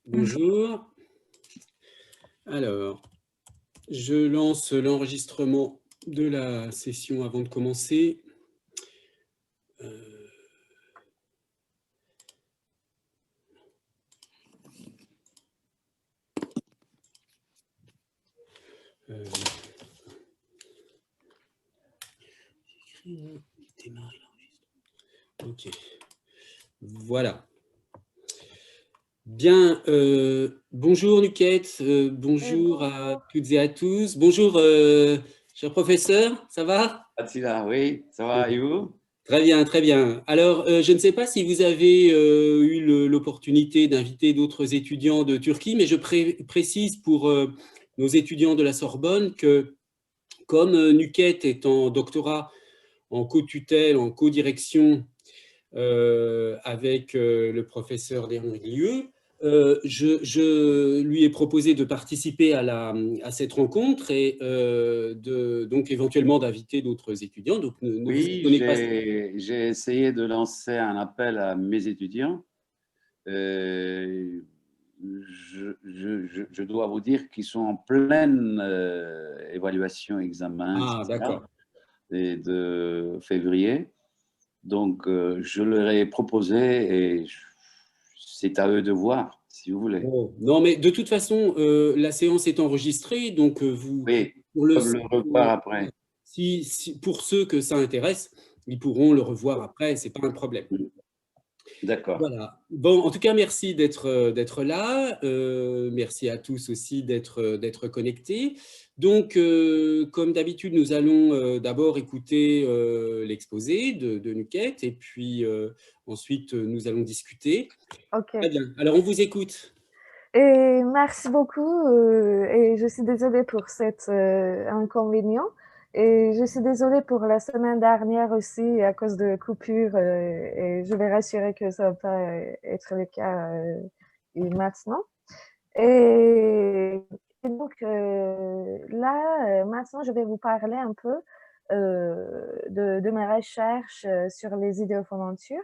Bonjour. Alors, je lance l'enregistrement de la session avant de commencer. Euh, euh, démarrer l'enregistrement. Ok. Voilà. Bien. Bonjour Nuquette. Bonjour à Bonjour. toutes et à tous. Bonjour, cher professeur. Ça va? Attila, oui, ça va, et vous? Très bien, très bien. Alors, je ne sais pas si vous avez eu l'opportunité d'inviter d'autres étudiants de Turquie, mais je précise pour nos étudiants de la Sorbonne que comme Nuquette est en doctorat en co-tutelle, en co-direction avec le professeur Léon Rieu, je lui ai proposé de participer à cette rencontre et donc éventuellement d'inviter d'autres étudiants. Donc ne vous Oui, étonnez pas. j'ai essayé de lancer un appel à mes étudiants. Euh, je dois vous dire qu'ils sont en pleine évaluation, examen, Ah, etc. d'accord. et de février. Donc, je leur ai proposé et c'est à eux de voir, si vous voulez. Oh. Non, mais de toute façon, la séance est enregistrée, donc vous, Oui, pour ils peuvent le revoir après. pour ceux que ça intéresse, ils pourront le revoir après, c'est pas un problème. D'accord. Voilà. Bon, en tout cas, merci d'être là. Merci à tous aussi d'être connectés. Donc, comme d'habitude, nous allons d'abord écouter l'exposé de Nuquette et puis ensuite, nous allons discuter. Ok. Très bien. Alors, on vous écoute. Et merci beaucoup. Et je suis désolée pour cet inconvénient. Et je suis désolée pour la semaine dernière aussi à cause de coupures. Et je vais rassurer que ça va pas être le cas maintenant. Et, et donc là, maintenant, je vais vous parler un peu de mes recherches sur les idéophones turcs.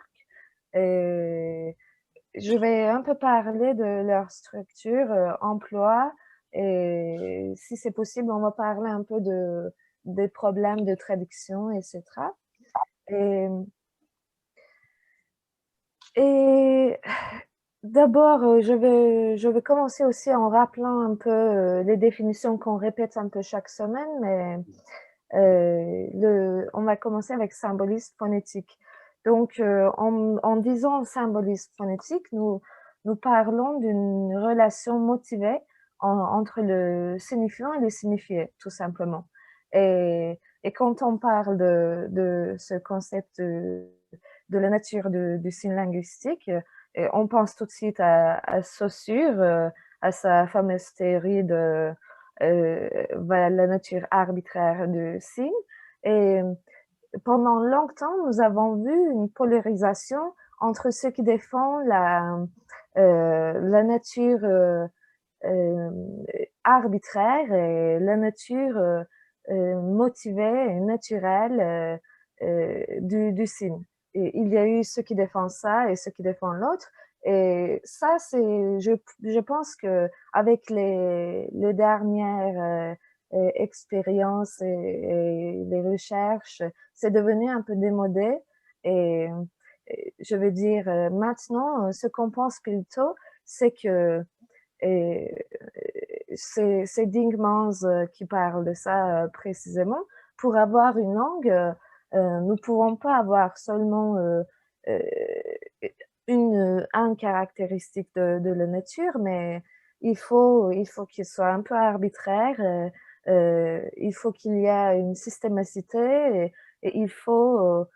Et je vais un peu parler de leur structure, emploi et si c'est possible, on va parler un peu des problèmes de traduction, etc. Et, et d'abord, je vais commencer aussi en rappelant un peu les définitions qu'on répète un peu chaque semaine, mais on va commencer avec symbolisme phonétique. Donc, en disant symbolisme phonétique, nous parlons d'une relation motivée entre le signifiant et le signifié, tout simplement. Et quand on parle de ce concept de la nature du signe linguistique, on pense tout de suite à Saussure, à sa fameuse théorie de voilà, la nature arbitraire du signe. Et pendant longtemps, nous avons vu une polarisation entre ceux qui défendent la nature euh, arbitraire et la nature motivée et naturelle du signe. Et il y a eu ceux qui défendent ça et ceux qui défendent l'autre. Et ça, je pense que avec les dernières expériences et les recherches, c'est devenu un peu démodé. Et, et je veux dire, maintenant, ce qu'on pense plutôt, c'est que et c'est Dingmans qui parle de ça précisément. Pour avoir une langue, nous ne pouvons pas avoir seulement euh, une caractéristique de la nature, mais il faut qu'il soit un peu arbitraire, il faut qu'il y ait une systémacité et il faut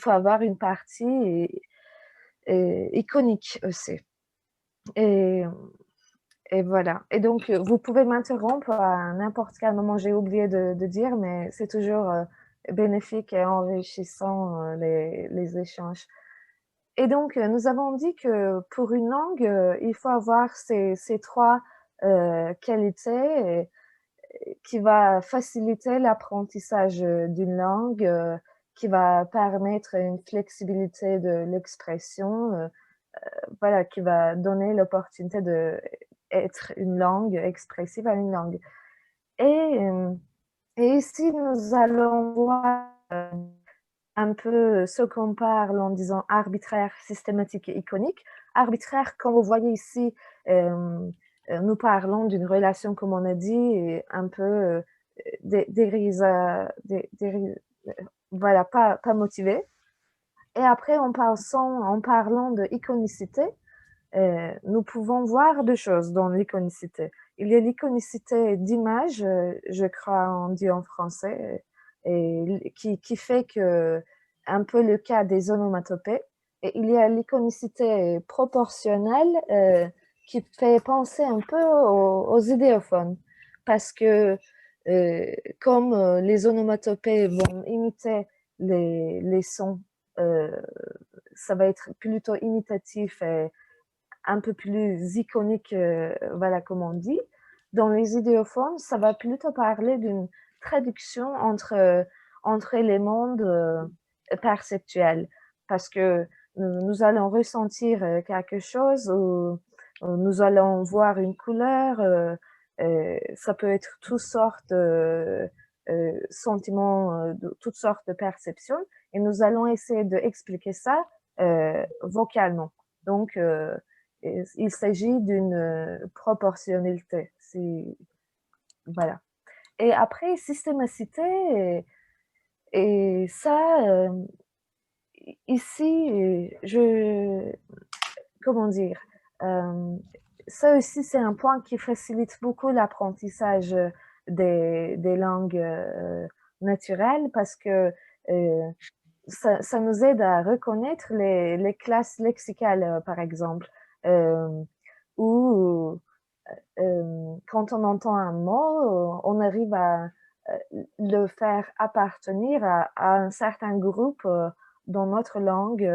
avoir une partie iconique aussi. Et, et voilà. Et donc, vous pouvez m'interrompre à n'importe quel moment, j'ai oublié de dire, mais c'est toujours bénéfique et enrichissant les échanges. Et donc, nous avons dit que pour une langue, il faut avoir ces trois qualités qui va faciliter l'apprentissage d'une langue, qui va permettre une flexibilité de l'expression, voilà, qui va donner l'opportunité d'être une langue expressive à une langue. Et ici, nous allons voir un peu ce qu'on parle en disant arbitraire, systématique et iconique. Arbitraire, comme vous voyez ici, nous parlons d'une relation, comme on a dit, un peu voilà, pas motivée. Et après, en parlant de iconicité, nous pouvons voir deux choses dans l'iconicité. Il y a l'iconicité d'image, je crois on dit en français, et qui fait que un peu le cas des onomatopées. Et il y a l'iconicité proportionnelle qui fait penser un peu aux idéophones, parce que comme les onomatopées vont imiter les sons, ça va être plutôt imitatif et un peu plus iconique, voilà, comme on dit. Dans les idéophones, ça va plutôt parler d'une traduction entre les mondes perceptuels, parce que nous allons ressentir quelque chose ou nous allons voir une couleur, ça peut être toutes sortes de sentiments, toutes sortes de perceptions, et nous allons essayer d'expliquer ça vocalement. Donc, il s'agit d'une proportionnalité. Voilà. Et après, systémacité, et ça, ici, comment dire, ça aussi, c'est un point qui facilite beaucoup l'apprentissage des langues naturelles, parce que ça nous aide à reconnaître les classes lexicales, par exemple, où quand on entend un mot, on arrive à le faire appartenir à un certain groupe dans notre langue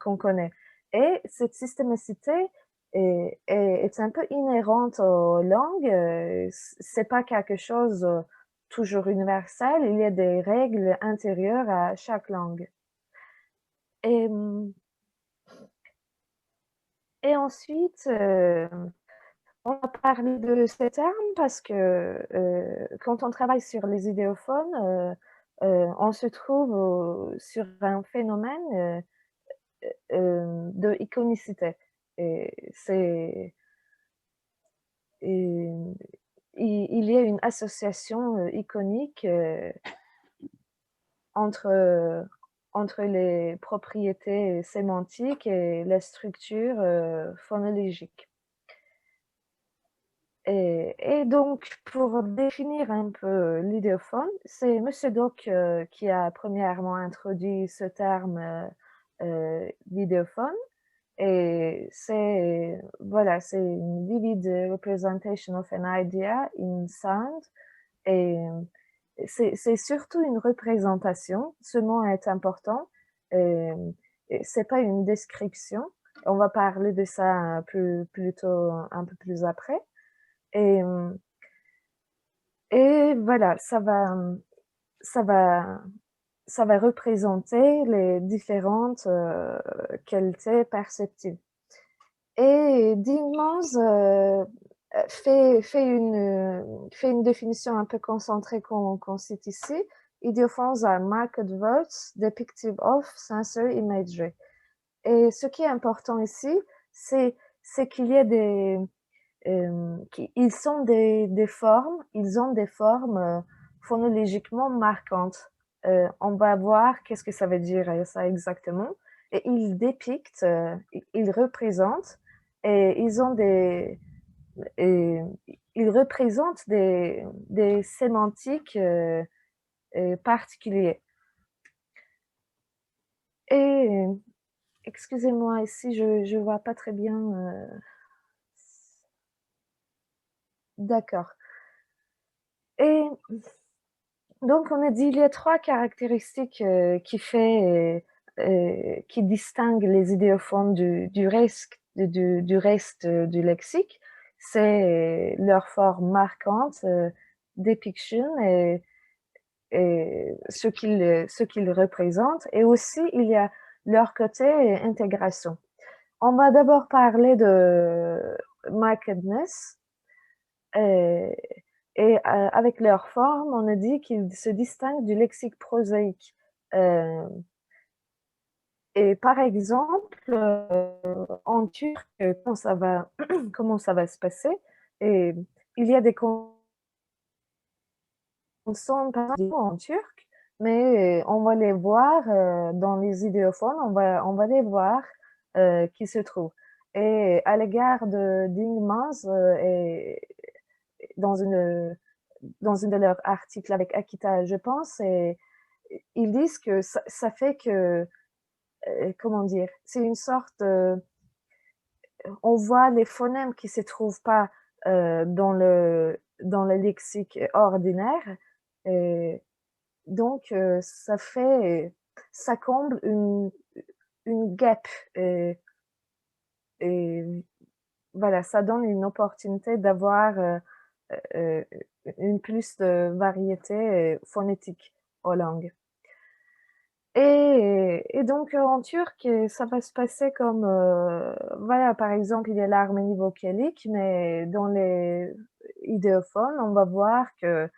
qu'on connaît. Et cette systémacité est un peu inhérente aux langues. C'est pas quelque chose toujours universel. Il y a des règles intérieures à chaque langue. Et, et ensuite, on va parler de ces termes parce que quand on travaille sur les idéophones, on se trouve sur un phénomène de iconicité. Et il y a une association iconique entre les propriétés sémantiques et la structure phonologique. Et donc, pour définir un peu l'idéophone, c'est M. Dock qui a premièrement introduit ce terme d'idéophone. Et c'est, voilà, c'est une vivid representation of an idea in sound. Et c'est surtout une représentation. Ce mot est important. C'est pas une description. On va parler de ça plutôt un peu plus après. Et, et voilà, ça va représenter les différentes qualités perceptibles. Et Dean fait une définition un peu concentrée qu'on cite ici. Idiophones are marked words depictive of sensory imagery. Et ce qui est important ici, c'est qu'il y a ils sont des formes, ils ont des formes phonologiquement marquantes. On va voir qu'est-ce que ça veut dire ça exactement. Et ils dépictent, ils représentent, et ils représentent des sémantiques particuliers. Et excusez-moi, ici je vois pas très bien. D'accord. Et donc, on a dit il y a trois caractéristiques qui distinguent les idéophones du reste du lexique. C'est leur forme marquante, depiction, et ce qu'ils représentent. Et aussi, il y a leur côté intégration. On va d'abord parler de markedness. Et avec leur forme, on a dit qu'ils se distinguent du lexique prosaïque. Et par exemple, en turc, comment ça va se passer? Et il y a des consonnes en turc, mais on va les voir dans les idéophones, on va les voir qui se trouvent. Et à l'égard de Dingmans, et dans une de leurs articles avec Akita, je pense, et ils disent que ça fait que, comment dire, c'est une sorte, on voit les phonèmes qui se trouvent pas dans le lexique ordinaire, et donc ça comble une gap, et voilà, ça donne une opportunité d'avoir une plus de variété phonétique aux langues. Et donc en turc, ça va se passer comme, voilà, par exemple, il y a l'harmonie vocalique, mais dans les idéophones, on va voir que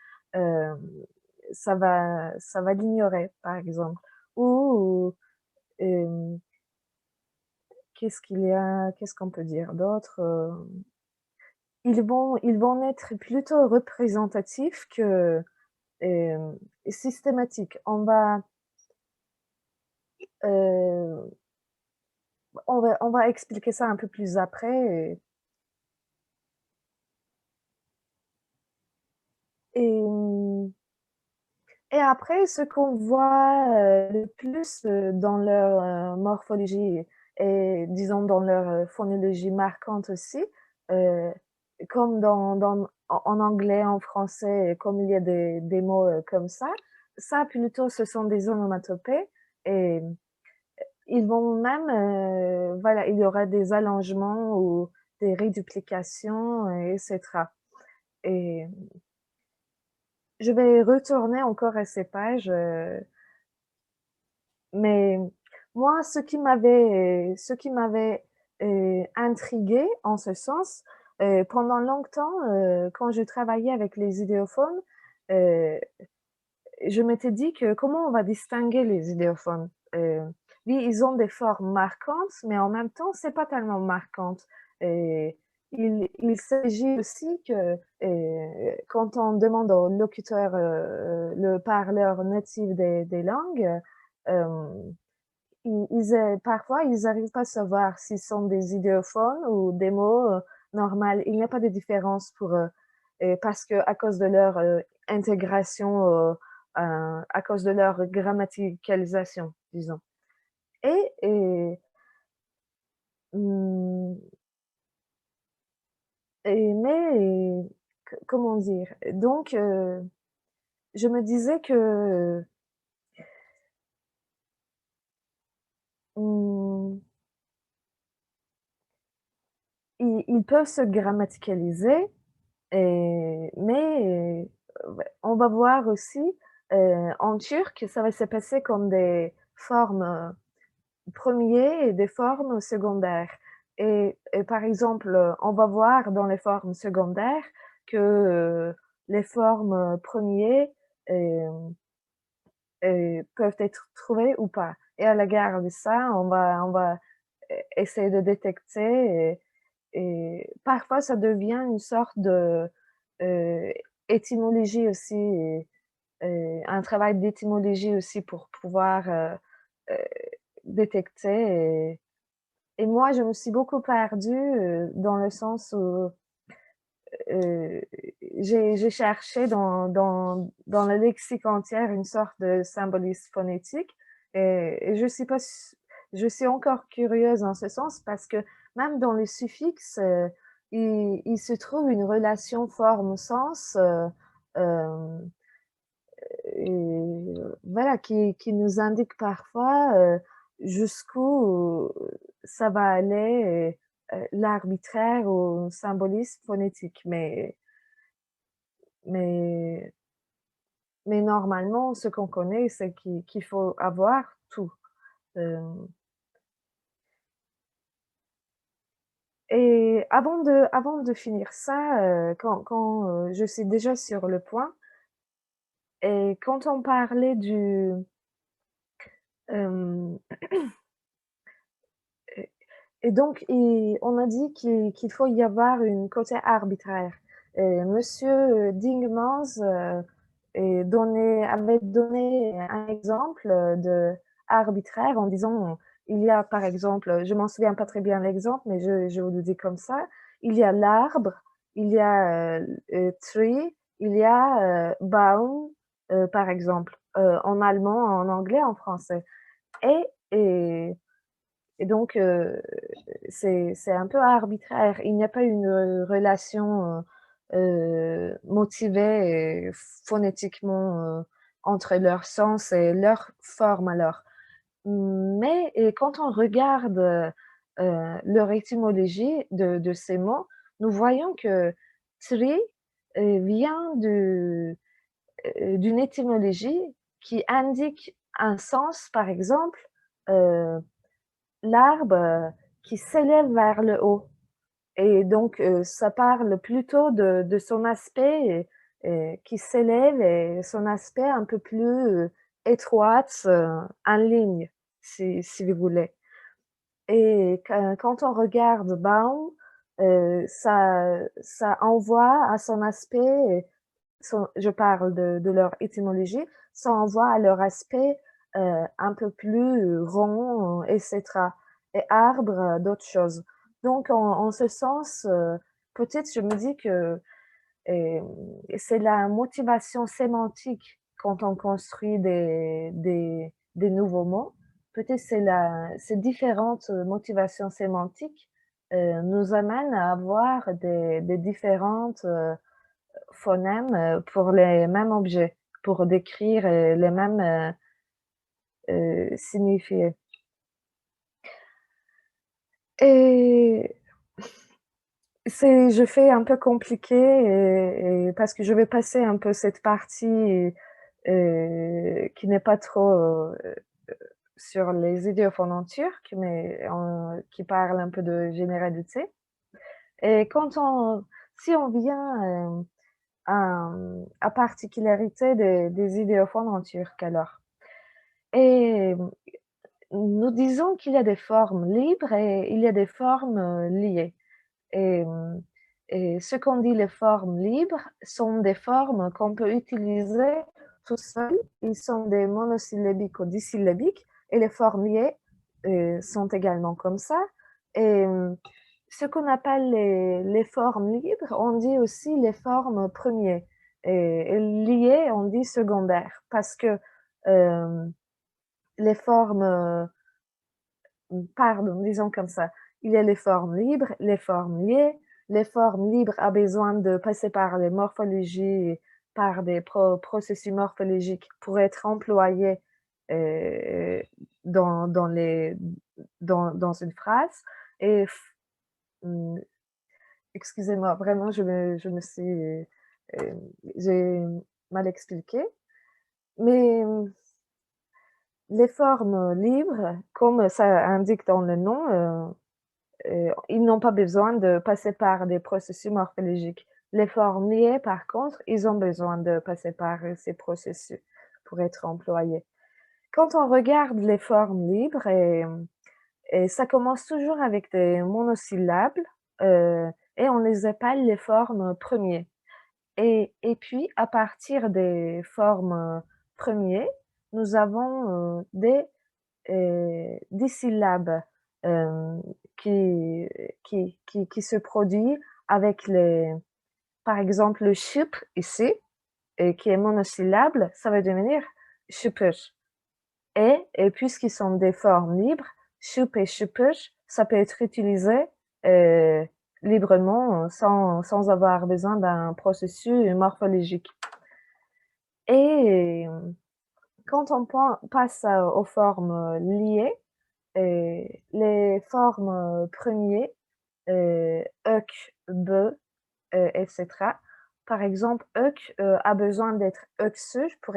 ça va l'ignorer, par exemple. Ou qu'est-ce qu'on peut dire d'autre? Ils vont être plutôt représentatifs que systématiques. Euh, on va expliquer ça un peu plus après. Et, et après, ce qu'on voit le plus dans leur morphologie et, disons, dans leur phonologie marquante aussi, euh, comme en anglais, en français, comme il y a des mots comme ça plutôt, ce sont des onomatopées. Et ils vont même, voilà, il y aura des allongements ou des réduplications, etc. Et je vais retourner encore à ces pages, mais moi, ce qui m'avait intriguée en ce sens, pendant longtemps, quand je travaillais avec les idéophones, euh, je m'étais dit que comment on va distinguer les idéophones? Oui, ils ont des formes marquantes, mais en même temps, c'est pas tellement marquante. Et il s'agit aussi que quand on demande aux locuteurs, le parleur natif des langues, euh, parfois, ils n'arrivent pas à savoir s'ils sont des idéophones ou des mots normaux. Il n'y a pas de différence pour eux. Et parce que à cause de leur intégration, à cause de leur grammaticalisation, disons. Et, hum, mais, comment dire? Donc, je me disais que hum, ils peuvent se grammaticaliser, mais ouais, on va voir aussi en turc, ça va se passer comme des formes premières et des formes secondaires. Et par exemple, on va voir dans les formes secondaires que les formes premières euh, peuvent être trouvées ou pas. Et à la gare de ça, on va essayer de détecter. Et parfois, ça devient une sorte de euh, étymologie aussi, un travail d'étymologie aussi pour pouvoir euh, détecter. Et moi, je me suis beaucoup perdue dans le sens où euh, j'ai cherché dans le lexique entier une sorte de symbolisme phonétique. Et je suis encore curieuse en ce sens parce que même dans les suffixes, il se trouve une relation forme-sens voilà, qui nous indique parfois jusqu'où ça va aller l'arbitraire ou symbolisme phonétique. Mais, mais normalement, ce qu'on connaît, c'est qu'il faut avoir tout. Euh, Et avant de finir ça, quand je suis déjà sur le point, et quand on parlait du, hem et donc on a dit qu'il faut y avoir une côté arbitraire. Et monsieur Dingmans avait donné un exemple de arbitraire en disant, il y a par exemple, je m'en souviens pas très bien l'exemple, mais je vous le dis comme ça, il y a l'arbre, il y a tree, il y a Baum, par exemple, en allemand, en anglais, en français. Et, et, et donc, c'est un peu arbitraire. Il n'y a pas une relation motivée phonétiquement entre leur sens et leur forme alors. Mais et quand on regarde leur étymologie de ces mots, nous voyons que tri vient d'une étymologie qui indique un sens, par exemple, euh, l'arbre qui s'élève vers le haut. Et donc, ça parle plutôt de son aspect qui s'élève et son aspect un peu plus étroite, en ligne, si vous voulez. Et quand on regarde Baum, ça envoie à son aspect, je parle de leur étymologie, ça envoie à leur aspect un peu plus rond, etc. Et arbre, d'autres choses. Donc, en ce sens, peut-être je me dis que euh, c'est la motivation sémantique quand on construit des nouveaux mots. Peut-être ces différentes motivations sémantiques nous amènent à avoir des différentes phonèmes pour les mêmes objets, pour décrire les mêmes signifiés. Et je fais un peu compliqué et parce que je vais passer un peu cette partie qui n'est pas trop sur les idéophones turcs, mais qui parle un peu de généralité. Et si on vient à particularité des idéophones en turc alors. Et nous disons qu'il y a des formes libres et il y a des formes liées. Et, et ce qu'on dit les formes libres sont des formes qu'on peut utiliser tout seul. Ils sont des monosyllabiques ou disyllabiques. Et les formes liées sont également comme ça. Et ce qu'on appelle les formes libres, on dit aussi les formes premières. Et liées, on dit secondaires. Parce que les formes, pardon, disons comme ça, il y a les formes libres, les formes liées. Les formes libres ont besoin de passer par les morphologies, par des processus morphologiques pour être employés euh, dans une phrase. Et excusez-moi, vraiment, je me suis, j'ai mal expliqué. Mais les formes libres, comme ça indique dans le nom, ils n'ont pas besoin de passer par des processus morphologiques. Les formes liées, par contre, ils ont besoin de passer par ces processus pour être employés. Quand on regarde les formes libres, et ça commence toujours avec des monosyllabes, et on les appelle les formes premières. Et puis, à partir des formes premières, nous avons des syllabes qui se produisent avec par exemple, le chypre ici, qui est monosyllabe, ça va devenir chypre. Et puisqu'ils sont des formes libres, chup et chypre, ça peut être utilisé euh, librement sans avoir besoin d'un processus morphologique. Et quand on passe aux formes liées, les formes premières, ök, be, etc. Par exemple, ök a besoin d'être öksü pour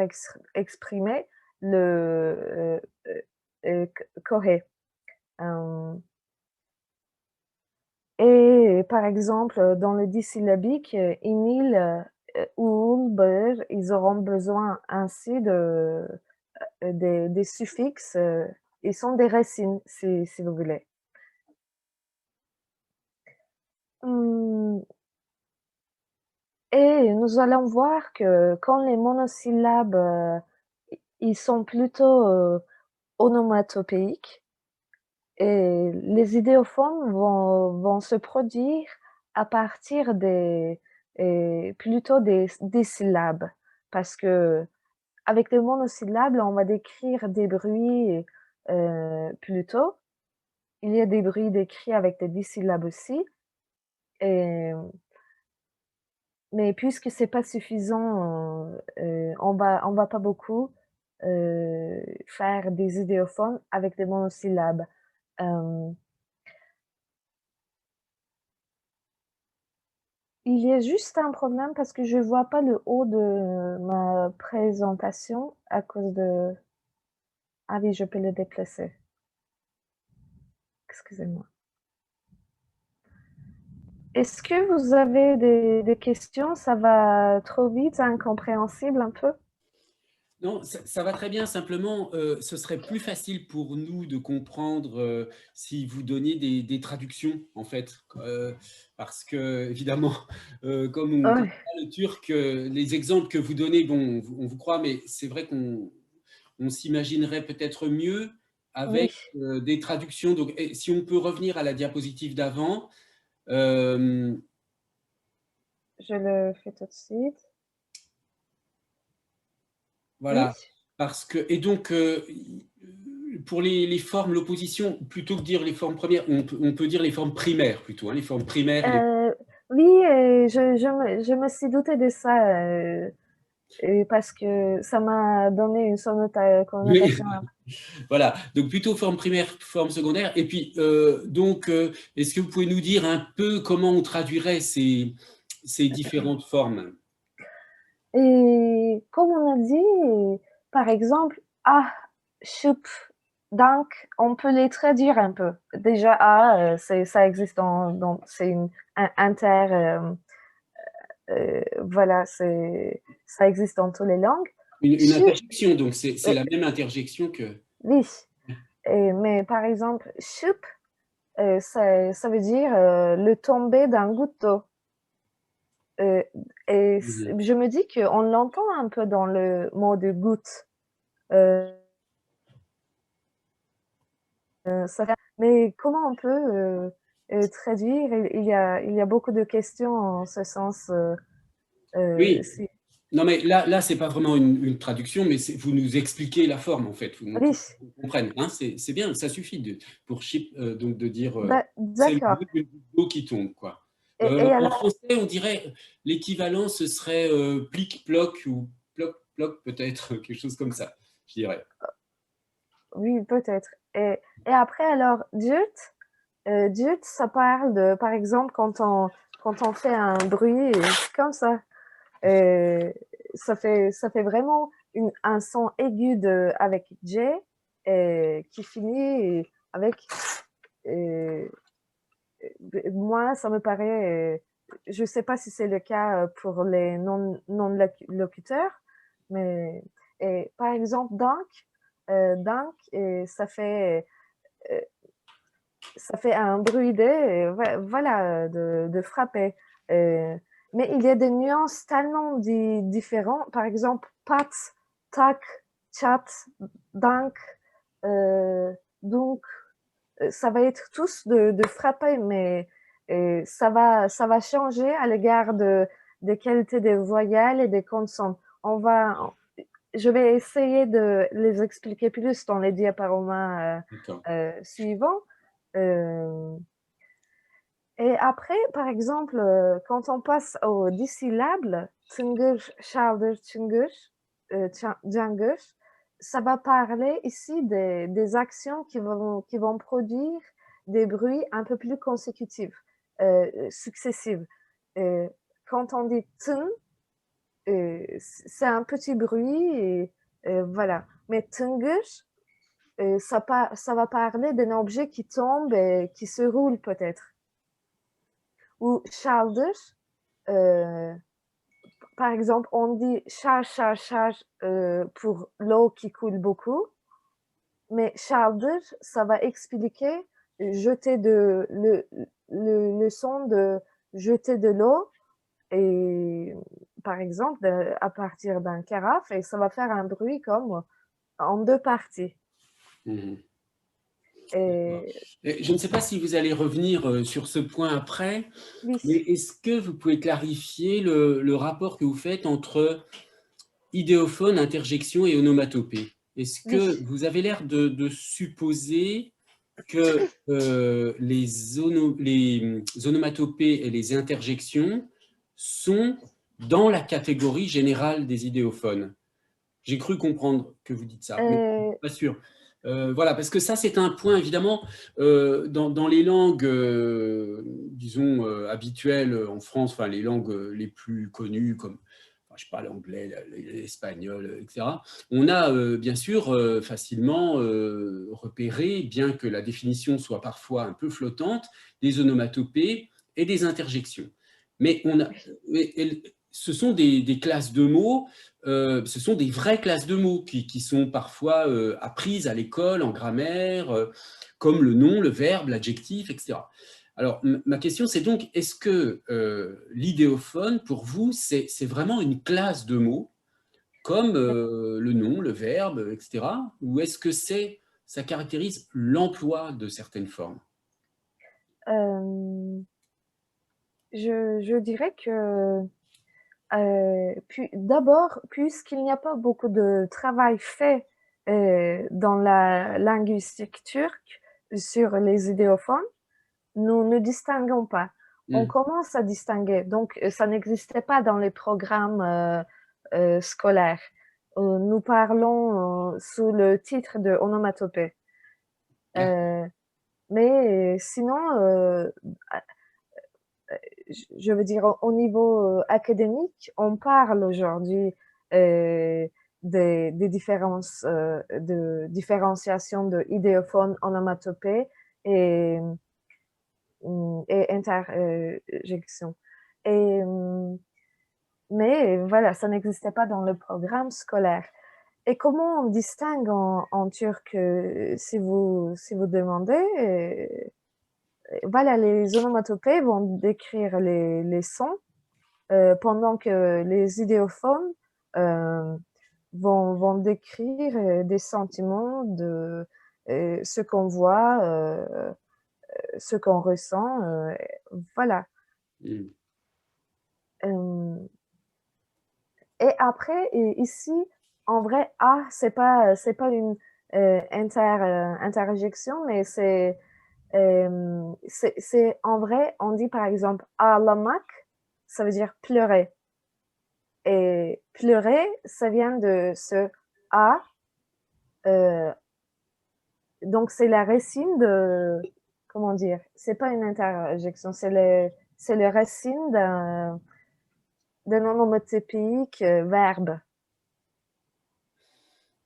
exprimer le coré. Et par exemple, dans le dissyllabique, inil ou ber, ils auront besoin ainsi des suffixes, ils sont des racines, si vous voulez. Et nous allons voir que quand les monosyllabes, ils sont plutôt onomatopéiques, et les idéophones vont se produire à partir plutôt des syllabes. Parce que avec les monosyllabes, on va décrire des bruits plutôt. Il y a des bruits décrits avec des dissyllabes aussi. Mais puisque c'est pas suffisant, on va pas beaucoup faire des idéophones avec des monosyllabes. Il y a juste un problème parce que je vois pas le haut de ma présentation à cause de... Ah oui, je peux le déplacer. Excusez-moi. Est-ce que vous avez des questions? Ça va trop vite, incompréhensible un peu? Non, ça va très bien. Simplement, ce serait plus facile pour nous de comprendre si vous donniez des traductions, en fait. Parce que, évidemment, comme on ne connaît Ouais, pas le turc, les exemples que vous donnez, bon, on vous croit, mais c'est vrai qu'on s'imaginerait peut-être mieux oui, avec des traductions. Donc, si on peut revenir à la diapositive d'avant. je le fais tout de suite. Oui. Voilà. Parce que, et donc, pour les formes, l'opposition, plutôt que dire les formes premières, on peut dire les formes primaires plutôt, hein, les formes primaires et les... Oui, je me suis doutée de ça parce que ça m'a donné une Oui, connotation. voilà. Donc, plutôt forme primaire, forme secondaire. Et puis, donc, est-ce que vous pouvez nous dire un peu comment on traduirait ces différentes formes? Et comme on a dit, par exemple, ah, choup, donc, on peut les traduire un peu. Déjà, ah, ça existe c'est une voilà, ça existe dans toutes les langues. Une Chou, interjection, donc c'est oui, la même interjection que... oui. Mais par exemple, choup, ça veut dire le tomber d'un goutte d'eau. Euh, Mhm. je me dis qu'on l'entend un peu dans le mot de goutte. Euh, mais comment on peut traduire? Il y a beaucoup de questions en ce sens. Oui, Si... non, mais là c'est pas vraiment une traduction, mais vous nous expliquez la forme, en fait, Oui, pour qu'on comprenne. Hein, c'est bien, ça suffit pour chip, donc de dire c'est le d'accord. bruit d'une goutte d'eau qui tombe, quoi. Et En alors, français, on dirait l'équivalent, ce serait plic-ploc ou ploc-ploc, peut-être, quelque chose comme ça, je dirais. oui, peut-être. Et après, alors, Dirt, ça parle de, par exemple, quand on fait un bruit comme ça. Euh, ça fait vraiment un son aigu avec J qui finit avec euh, moi, ça me paraît, je ne sais pas si c'est le cas pour les non-locuteurs, mais par exemple, donc euh, ça fait un bruit voilà, de frapper. Euh, mais il y a des nuances tellement différentes. Par exemple, pat, tac, chat, donc, donc, ça va être tous de frapper, mais ça va changer à l'égard des qualités des voyelles et des consonnes. Je vais essayer de les expliquer plus dans les diaporamas D'accord. suivants. Euh, et après, par exemple, quand on passe aux dissyllabes, tüngür, şaldır, tüngür, cangır, ça va parler ici des actions qui vont produire des bruits un peu plus consécutifs, successifs. Euh, quand on dit tın, c'est un petit bruit, voilà. Mais tıngır, ça va parler d'un objet qui tombe et qui se roule peut-être. ou şaldır. Par exemple, on dit charge pour l'eau qui coule beaucoup, mais şaldır, ça va expliquer jeter le son de jeter de l'eau, et par exemple, à partir d'un carafe, et ça va faire un bruit comme en deux parties. Mhm. Et Je ne sais pas si vous allez revenir sur ce point après, oui, mais est-ce que vous pouvez clarifier le rapport que vous faites entre idéophone, interjection et onomatopée? Est-ce que oui. vous avez l'air de supposer que les onomatopées et les interjections sont dans la catégorie générale des idéophones? J'ai cru comprendre que vous dites ça, mais je ne suis pas sûr. Voilà, parce que ça, c'est un point, évidemment, dans les langues, disons, habituelles en France, enfin, les langues les plus connues, comme, enfin, je sais pas, l'anglais, l'espagnol, etc., on a, bien sûr, facilement repéré, bien que la définition soit parfois un peu flottante, des onomatopées et des interjections. Mais ce sont des classes de mots, ce sont des vraies classes de mots qui sont parfois apprises à l'école, en grammaire, comme le nom, le verbe, l'adjectif, etc. Alors, ma question, c'est donc, est-ce que l'idéophone, pour vous, c'est vraiment une classe de mots, comme le nom, le verbe, etc. Ou est-ce que ça caractérise l'emploi de certaines formes? Je dirais que d'abord, puisqu'il n'y a pas beaucoup de travail fait dans la linguistique turque sur les idéophones, nous ne distinguons pas. On commence à distinguer. Donc, ça n'existait pas dans les programmes scolaires. Nous parlons sous le titre de onomatopée. Mais sinon, je veux dire, au niveau académique, on parle aujourd'hui euh, des différences, de différenciation de idéophone, onomatopée et, et interjection. Et, mais voilà, ça n'existait pas dans le programme scolaire. Et comment on distingue en turc, si vous demandez, voilà, les onomatopées vont décrire les sons, pendant que les idéophones vont décrire des sentiments de ce qu'on voit, ce qu'on ressent. Voilà. Et après, ici, en vrai, A, c'est pas une interjection, mais c'est en vrai, on dit par exemple ağlamak, ça veut dire pleurer. Et pleurer, ça vient de ce A. Donc, c'est la racine de, comment dire, c'est pas une interjection, c'est le racine d'un onomatopique verbe.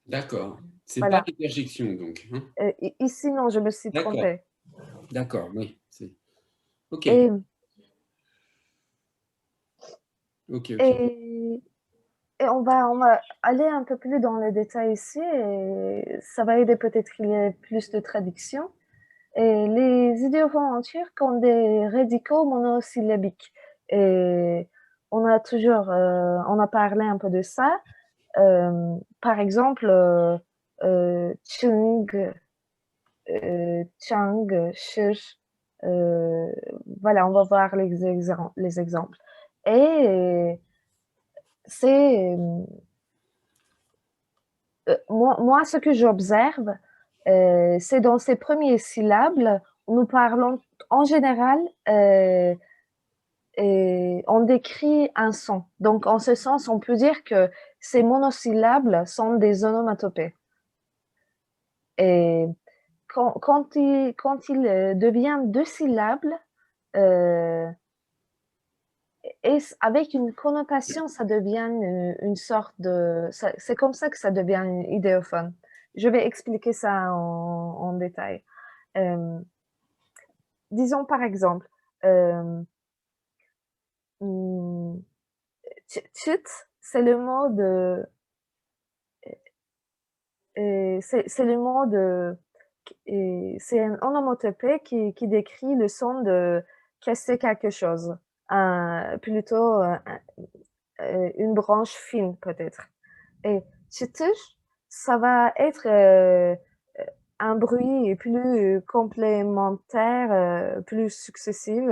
D'accord. C'est pas Voilà. l'interjection, donc. Hein. Ici, non, je me suis D'accord. trompée. D'accord, oui. Ok. Et, Ok, ok. et, et on va aller un peu plus dans les détails ici, et ça va aider peut-être qu'il y ait plus de traduction. Et les idéophones en turc ont des radicaux monosyllabiques. Et on a toujours, on a parlé un peu de ça. Par exemple, chung, chang, shir. Voilà, on va voir les exemples. Et c'est moi, ce que j'observe, c'est dans ces premiers syllabes, nous parlons en général, et on décrit un son. Donc, en ce sens, on peut dire que ces monosyllabes sont des onomatopées. Et quand il devient deux syllabes, euh, et avec une connotation, ça devient une sorte de... C'est comme ça que ça devient une idéophone. Je vais expliquer ça en détail. Disons par exemple, Chut, c'est le mot de, c'est le mot de, c'est un onomatopée qui décrit le son de casser quelque chose. Plutôt une branche fine peut-être. Et tchitch, ça va être un bruit plus complémentaire, plus successif.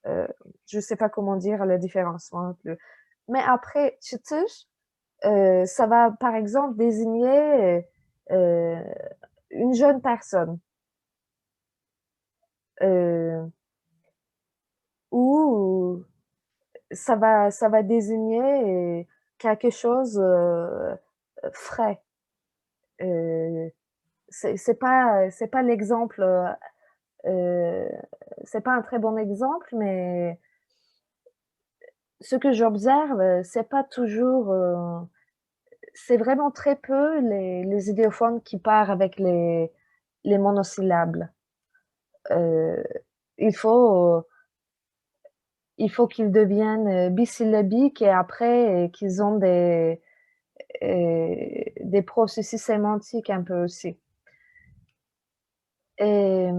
Je ne sais pas comment dire la différence moi non plus. Mais après tchitch, ça va par exemple désigner une jeune personne. Ou ça va désigner quelque chose frais. C'est pas l'exemple, c'est pas un très bon exemple, mais ce que j'observe, c'est pas toujours, c'est vraiment très peu les idéophones qui partent avec les monosyllabes. Euh, il faut, il faut qu'ils deviennent bisyllabiques et après qu'ils ont des processus sémantiques un peu aussi. Et,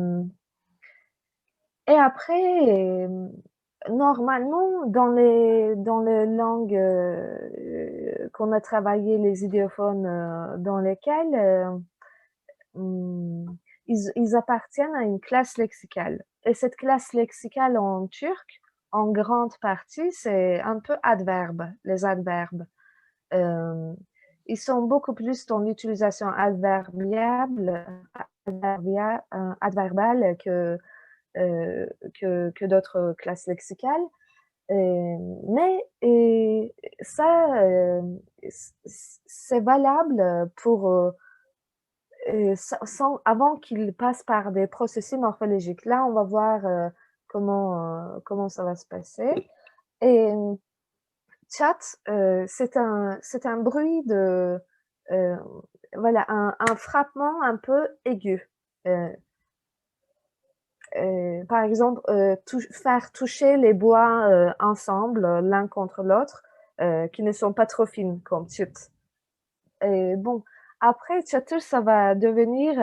et après, normalement, dans les langues qu'on a travaillé, les idéophones dans lesquelles ils appartiennent à une classe lexicale. Et cette classe lexicale en turc, en grande partie, c'est un peu adverbe, les adverbes. Ils sont beaucoup plus dans l'utilisation adverbiale que d'autres classes lexicales. Mais ça, c'est valable pour avant qu'il passe par des processus morphologiques. Là, on va voir comment ça va se passer. Et chat, c'est un bruit de, voilà, un frappement un peu aigu. Par exemple, faire toucher les bois ensemble, l'un contre l'autre, qui ne sont pas trop fines, comme chut. Et bon, après, chatur, ça va devenir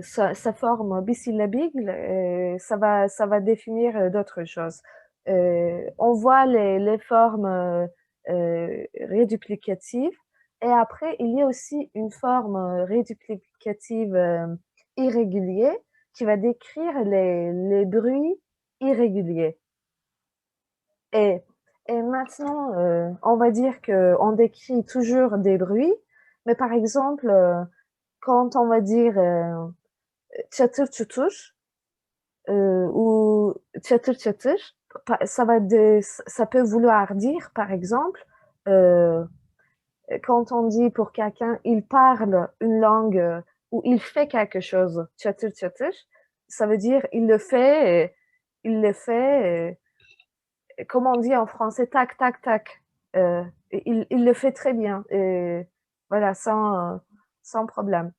sa forme bisyllabique, ça va définir d'autres choses. On voit les formes réduplicatives, et après, il y a aussi une forme réduplicative irrégulière qui va décrire les bruits irréguliers. Et, et maintenant, on va dire qu'on décrit toujours des bruits, mais par exemple, quand on va dire çatır çutur ou çatır çatır, ça peut vouloir dire, par exemple, quand on dit pour quelqu'un, il parle une langue ou il fait quelque chose, çatır çatır, ça veut dire il le fait, comme on dit en français, tac, tac, tac. Il le fait très bien, et voilà, sans problème.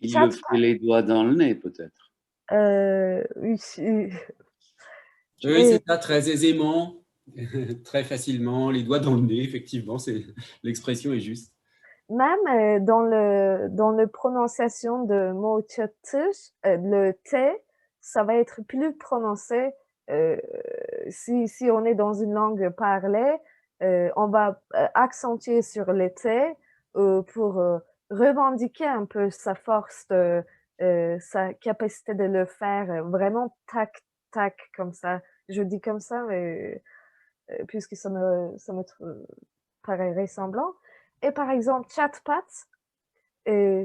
Il Chat, le fait les doigts dans le nez, peut-être. oui, Oui, c'est ça, très aisément, très facilement, les doigts dans le nez, effectivement, l'expression est juste. même dans le prononciation de mot çatır, le T, ça va être plus prononcé. Si on est dans une langue parlée, on va accentuer sur les T pour revendiquer un peu sa force, sa capacité de le faire vraiment tac, tac, comme ça. Je dis comme ça, mais, puisque ça me paraît ressemblant. Et par exemple, chatpat,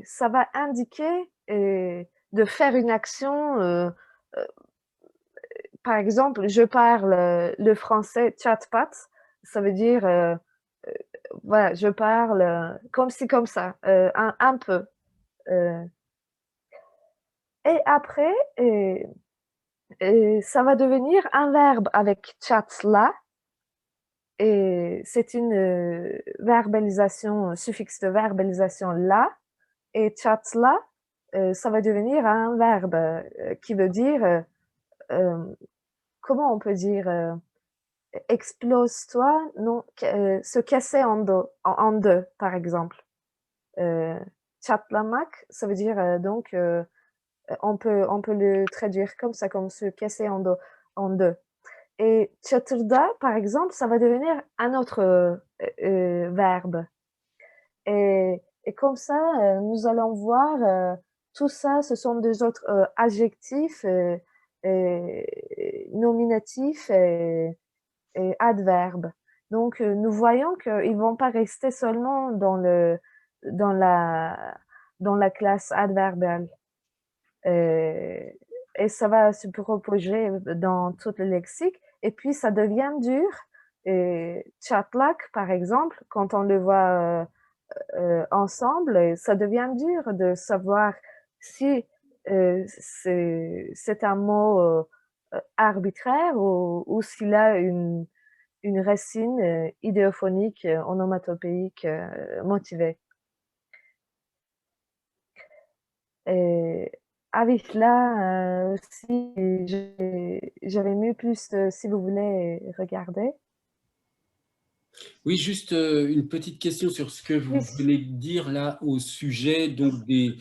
ça va indiquer de faire une action. Par exemple, je parle le français chatpat, ça veut dire voilà, je parle comme ci, comme ça, un peu. Et après, ça va devenir un verbe avec chatla. Et c'est une verbalisation, un suffixe de verbalisation là. Et chatla, ça va devenir un verbe qui veut dire, comment on peut dire, explose-toi, non, se casser en deux, par exemple. Çatlamak, ça veut dire donc, on peut le traduire comme ça, comme se casser en deux. Et çatırda, par exemple, ça va devenir un autre verbe. Et comme ça, nous allons voir, tout ça, ce sont des autres adjectifs, nominatifs et adverbes. Donc, nous voyons qu'ils ne vont pas rester seulement dans la, dans la classe adverbiale. Et ça va se propager dans tout le lexique. Et puis, ça devient dur. Et çatlak, par exemple, quand on le voit ensemble, ça devient dur de savoir si c'est un mot arbitraire ou s'il a une racine idéophonique, onomatopéique motivée. Et avec là aussi, j'avais mis plus, si vous voulez regarder. Oui, juste une petite question sur ce que vous venez de dire là au sujet donc des,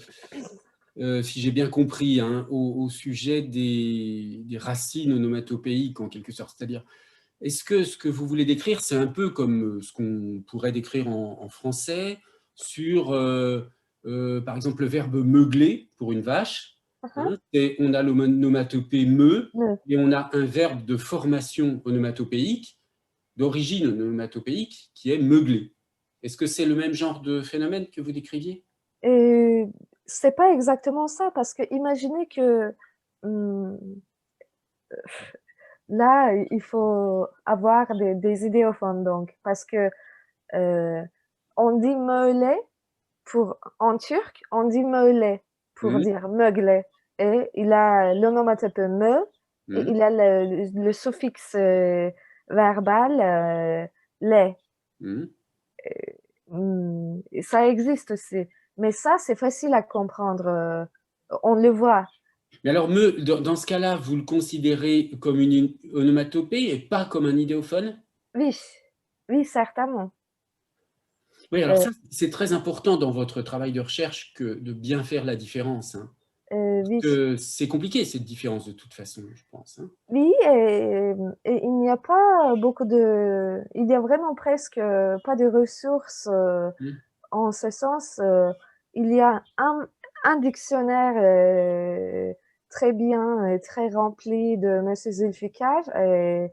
si j'ai bien compris, hein, au sujet des racines onomatopéiques en quelque sorte. C'est-à-dire, est-ce que ce que vous voulez décrire, c'est un peu comme ce qu'on pourrait décrire en français sur, par exemple, le verbe meugler pour une vache, hein, on a l'onomatopée me, et on a un verbe de formation onomatopéique, d'origine onomatopéique, qui est meugler. Est-ce que c'est le même genre de phénomène que vous décriviez? Et c'est pas exactement ça, parce que imaginez que là, il faut avoir des idéophones, donc, parce que on dit meule pour en turc, on dit meule pour dire meugler, et il a l'onomatopée me, et il a le suffixe verbal les. Et ça existe aussi. Mais ça, c'est facile à comprendre. On le voit. Mais alors, me, dans ce cas-là, vous le considérez comme une onomatopée et pas comme un idéophone? Oui, oui, certainement. Oui, alors ça, c'est très important dans votre travail de recherche que de bien faire la différence. Hein. Oui. C'est compliqué, cette différence, de toute façon, je pense. Hein. Oui, et il n'y a pas beaucoup de... Il y a vraiment presque pas de ressources en ce sens. Il y a un dictionnaire très bien et très rempli de Monsieur Zulfikar, et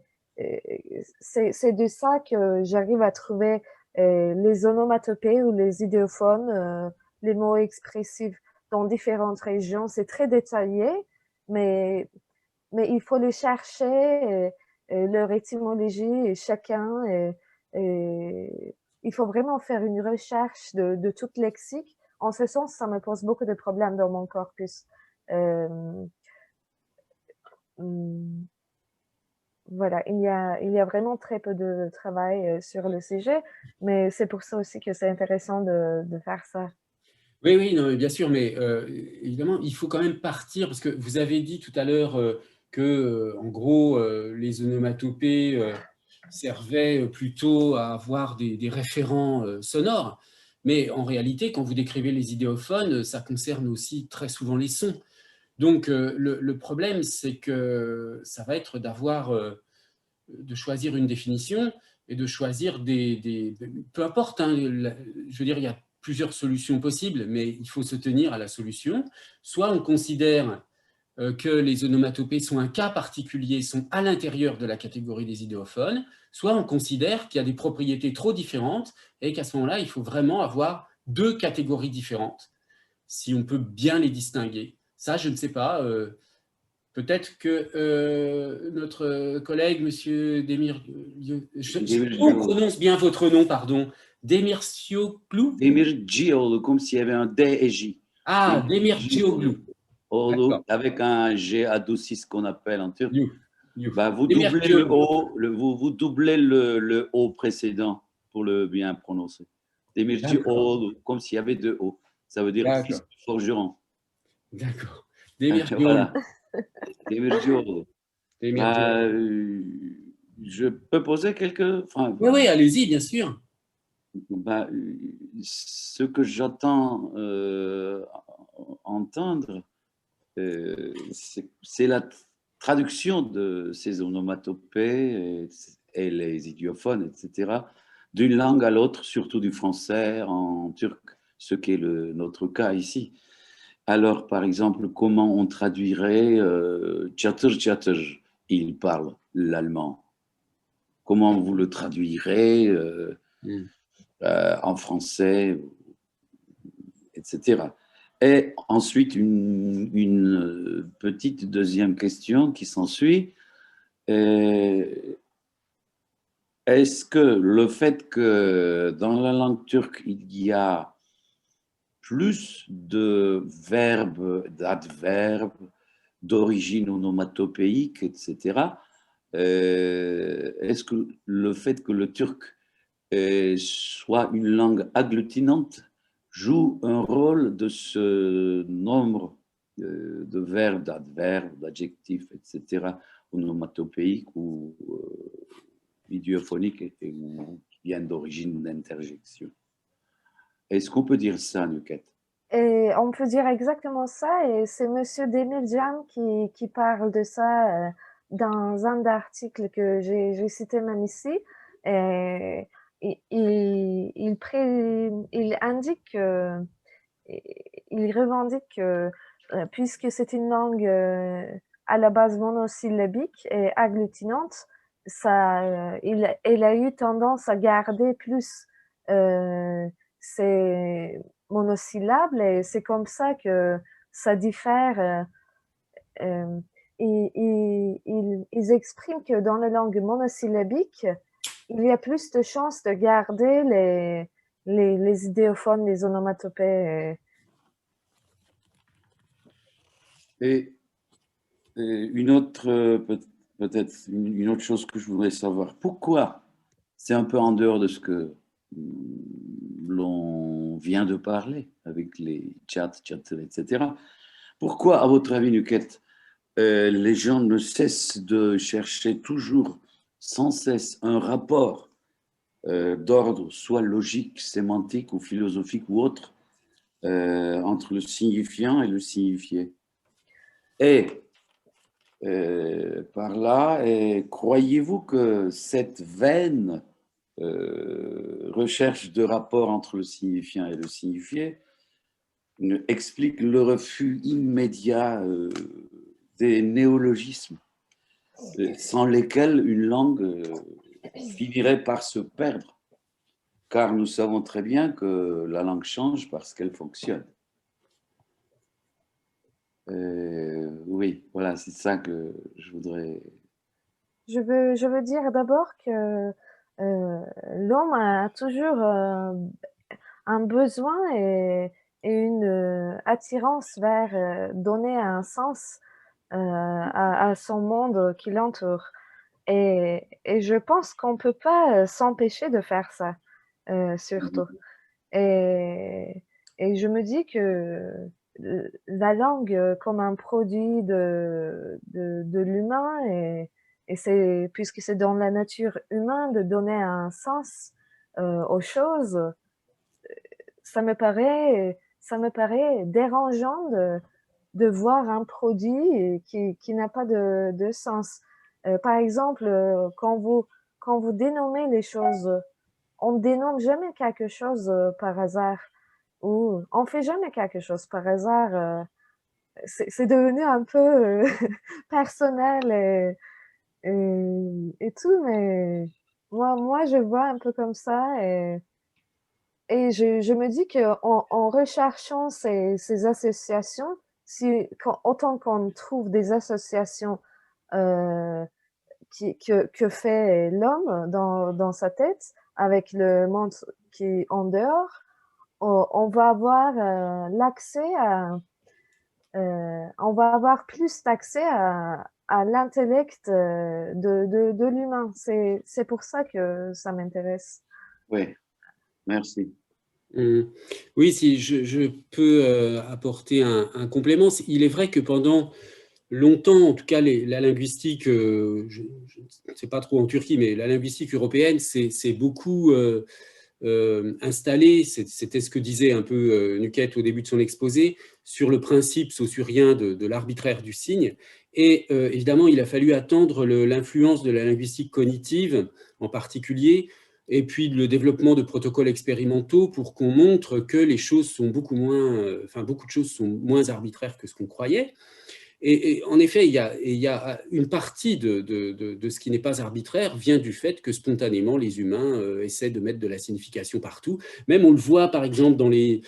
c'est de ça que j'arrive à trouver les onomatopées ou les idéophones, les mots expressifs dans différentes régions. C'est très détaillé, mais il faut les chercher, leur étymologie, et chacun, et il faut vraiment faire une recherche de tout lexique. En ce sens, ça me pose beaucoup de problèmes dans mon corpus. Voilà, il y a vraiment très peu de travail sur le sujet, mais c'est pour ça aussi que c'est intéressant de faire ça. Oui, oui, non, bien sûr, mais évidemment, il faut quand même partir, parce que vous avez dit tout à l'heure que, en gros, les onomatopées servaient plutôt à avoir des référents sonores, mais en réalité, quand vous décrivez les idéophones, ça concerne aussi très souvent les sons. Donc, le problème, c'est que ça va être de choisir une définition et de choisir peu importe, hein, je veux dire, il y a plusieurs solutions possibles, mais il faut se tenir à la solution. Soit on considère que les onomatopées sont un cas particulier, sont à l'intérieur de la catégorie des idéophones, soit on considère qu'il y a des propriétés trop différentes et qu'à ce moment-là, il faut vraiment avoir deux catégories différentes, si on peut bien les distinguer. Ça, je ne sais pas. Peut-être que notre collègue, monsieur Demir, je prononce bien votre nom, pardon, Demircioglu. Demircioğlu, comme s'il y avait un D et J. Ah, Demircioglu. Avec un G adouci, ce qu'on appelle en turc. Bah, vous Demir doublez le O, vous doublez le O précédent pour le bien prononcer. Demircioğlu, comme s'il y avait deux O. Ça veut dire fils de forgeron. D'accord. Demircioglu. Voilà. Demircioğlu. Bah, Je peux poser quelques... Enfin, Oui, oui, allez-y, bien sûr. ben, ce que j'entends entendre, c'est la traduction de ces onomatopées et les idiophones, etc., d'une langue à l'autre, surtout du français en turc, ce qui est notre cas ici. Alors, par exemple, comment on traduirait çatır çatır, il parle l'allemand. Comment vous le traduirez en français, etc. Et ensuite, une petite deuxième question qui s'ensuit. Est-ce que le fait que dans la langue turque, il y a plus de verbes, d'adverbes, d'origine onomatopéique, etc., est-ce que le fait que le turc soit une langue agglutinante joue un rôle de ce nombre de verbes, d'adverbes, d'adjectifs, etc., onomatopéiques ou idiophoniques ou qui viennent d'origine d'interjection? Est-ce qu'on peut dire ça, Nuket? Et on peut dire exactement ça, et c'est Monsieur Demircan qui parle de ça dans un article que j'ai cité même ici. Et il indique, il revendique que puisque c'est une langue à la base monosyllabique et agglutinante, il a eu tendance à garder plus ces monosyllabes, et c'est comme ça que ça diffère. Ils expriment que dans la langue monosyllabique, il y a plus de chances de garder les idéophones, les onomatopées. Et une autre, peut-être une autre chose que je voudrais savoir, pourquoi, c'est un peu en dehors de ce que l'on vient de parler avec les chats, etc. Pourquoi, à votre avis, Nuket, les gens ne cessent de chercher toujours, sans cesse, un rapport d'ordre soit logique, sémantique ou philosophique ou autre entre le signifiant et le signifié? Et par là, croyez-vous que cette vaine recherche de rapport entre le signifiant et le signifié explique le refus immédiat des néologismes sans lesquels une langue finirait par se perdre, car nous savons très bien que la langue change parce qu'elle fonctionne. Oui, voilà, c'est ça que je voudrais... Je veux dire d'abord que l'homme a toujours un besoin et une attirance vers donner un sens à son monde qui l'entoure. Et je pense qu'on ne peut pas s'empêcher de faire ça, surtout. Et, et je me dis que la langue comme un produit de l'humain, et c'est, puisque c'est dans la nature humaine de donner un sens aux choses, ça me paraît dérangeant de voir un produit qui n'a pas de sens. Par exemple, quand vous dénommez les choses, on ne dénomme jamais quelque chose par hasard, ou on fait jamais quelque chose par hasard. C'est devenu un peu personnel et tout, mais moi, je vois un peu comme ça, et je me dis en recherchant ces associations, autant qu'on trouve des associations euh, que fait l'homme dans sa tête avec le monde qui est en dehors, on va avoir on va avoir plus d'accès à l'intellect de l'humain. C'est pour ça que ça m'intéresse. Oui, merci. Oui, si je peux apporter un complément. Il est vrai que pendant longtemps, en tout cas, la linguistique, je ne sais pas trop en Turquie, mais la linguistique européenne, c'est beaucoup installée, c'était ce que disait un peu Nuket au début de son exposé, sur le principe saussurien de l'arbitraire du signe. Et évidemment, il a fallu attendre l'influence de la linguistique cognitive, en particulier, et puis le développement de protocoles expérimentaux pour qu'on montre que les choses sont beaucoup de choses sont moins arbitraires que ce qu'on croyait. Et en effet, il y a une partie de ce qui n'est pas arbitraire vient du fait que spontanément, les humains essaient de mettre de la signification partout. Même on le voit, par exemple, dans le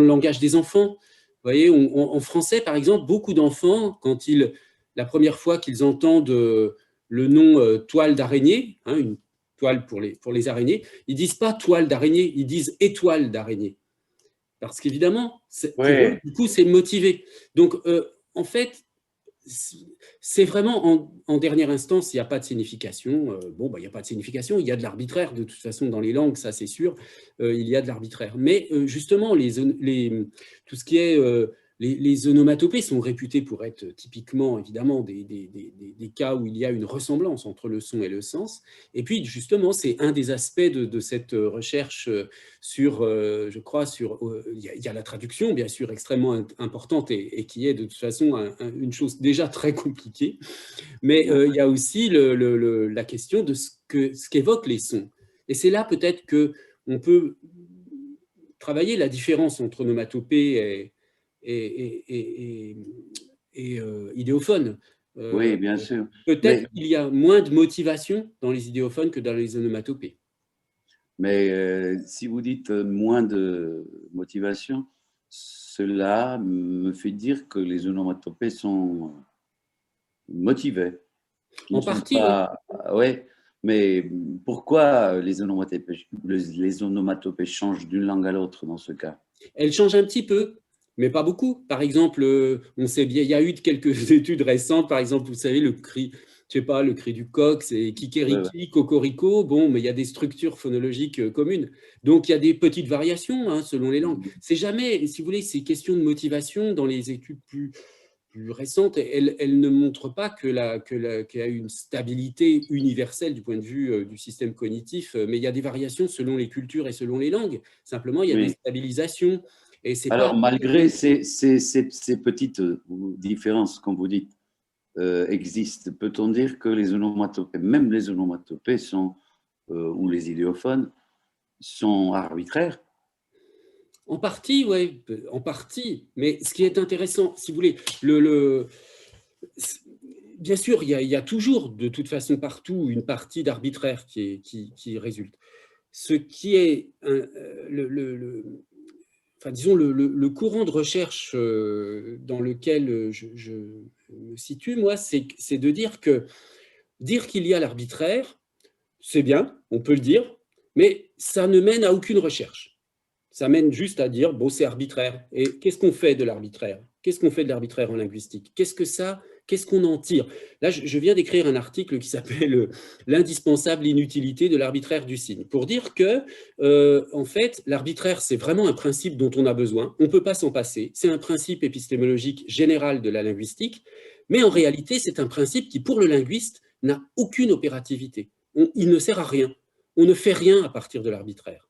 langage des enfants. Vous voyez, en français, par exemple, beaucoup d'enfants, la première fois qu'ils entendent le nom toile d'araignée, hein, une toile pour les araignées, ils disent pas toile d'araignée, ils disent étoile d'araignée. Parce qu'évidemment, pour eux, du coup, c'est motivé. Donc, en fait, c'est vraiment, en dernière instance, il n'y a pas de signification. Bon, il n'y a pas de signification, il y a de l'arbitraire, de toute façon, dans les langues, ça c'est sûr, il y a de l'arbitraire. Mais justement, tout ce qui est... les onomatopées sont réputées pour être typiquement, évidemment, des cas où il y a une ressemblance entre le son et le sens. Et puis, justement, c'est un des aspects de cette recherche sur, je crois, il y a la traduction, bien sûr, extrêmement importante et qui est de toute façon une chose déjà très compliquée. Mais il y a aussi la question de ce qu'évoquent les sons. Et c'est là peut-être qu'on peut travailler la différence entre onomatopée et idéophone. Oui, bien sûr. Peut-être qu'il y a moins de motivation dans les idéophones que dans les onomatopées. Mais si vous dites moins de motivation, cela me fait dire que les onomatopées sont motivées. En partie, oui. Ouais, mais pourquoi les onomatopées changent d'une langue à l'autre dans ce cas? Elles changent un petit peu, mais pas beaucoup. Par exemple, on sait bien, il y a eu quelques études récentes, par exemple, vous savez, le cri, je sais pas, le cri du coq, c'est kikeriki, cocorico. Bon, mais il y a des structures phonologiques communes. Donc, il y a des petites variations hein, selon les langues. C'est jamais, si vous voulez, ces questions de motivation dans les études plus récentes, elles ne montrent pas qu'il y a une stabilité universelle du point de vue du système cognitif, mais il y a des variations selon les cultures et selon les langues. Simplement, il y a des stabilisations. Et alors, malgré ces petites différences, comme vous dites, existent, peut-on dire que les onomatopées, même les onomatopées ou les idéophones, sont arbitraires? En partie, oui, en partie. Mais ce qui est intéressant, si vous voulez, bien sûr, il y a toujours, de toute façon, partout, une partie d'arbitraire qui résulte. Ce qui est, disons, le courant de recherche dans lequel je me situe, moi, c'est de dire qu'il y a l'arbitraire, c'est bien, on peut le dire, mais ça ne mène à aucune recherche. Ça mène juste à dire, bon, c'est arbitraire. Et qu'est-ce qu'on fait de l'arbitraire? Qu'est-ce qu'on fait de l'arbitraire en linguistique? Qu'est-ce qu'on en tire? Là, je viens d'écrire un article qui s'appelle l'indispensable inutilité de l'arbitraire du signe, pour dire que, en fait, l'arbitraire, c'est vraiment un principe dont on a besoin. On ne peut pas s'en passer. C'est un principe épistémologique général de la linguistique, mais en réalité, c'est un principe qui, pour le linguiste, n'a aucune opérativité. Il ne sert à rien. On ne fait rien à partir de l'arbitraire.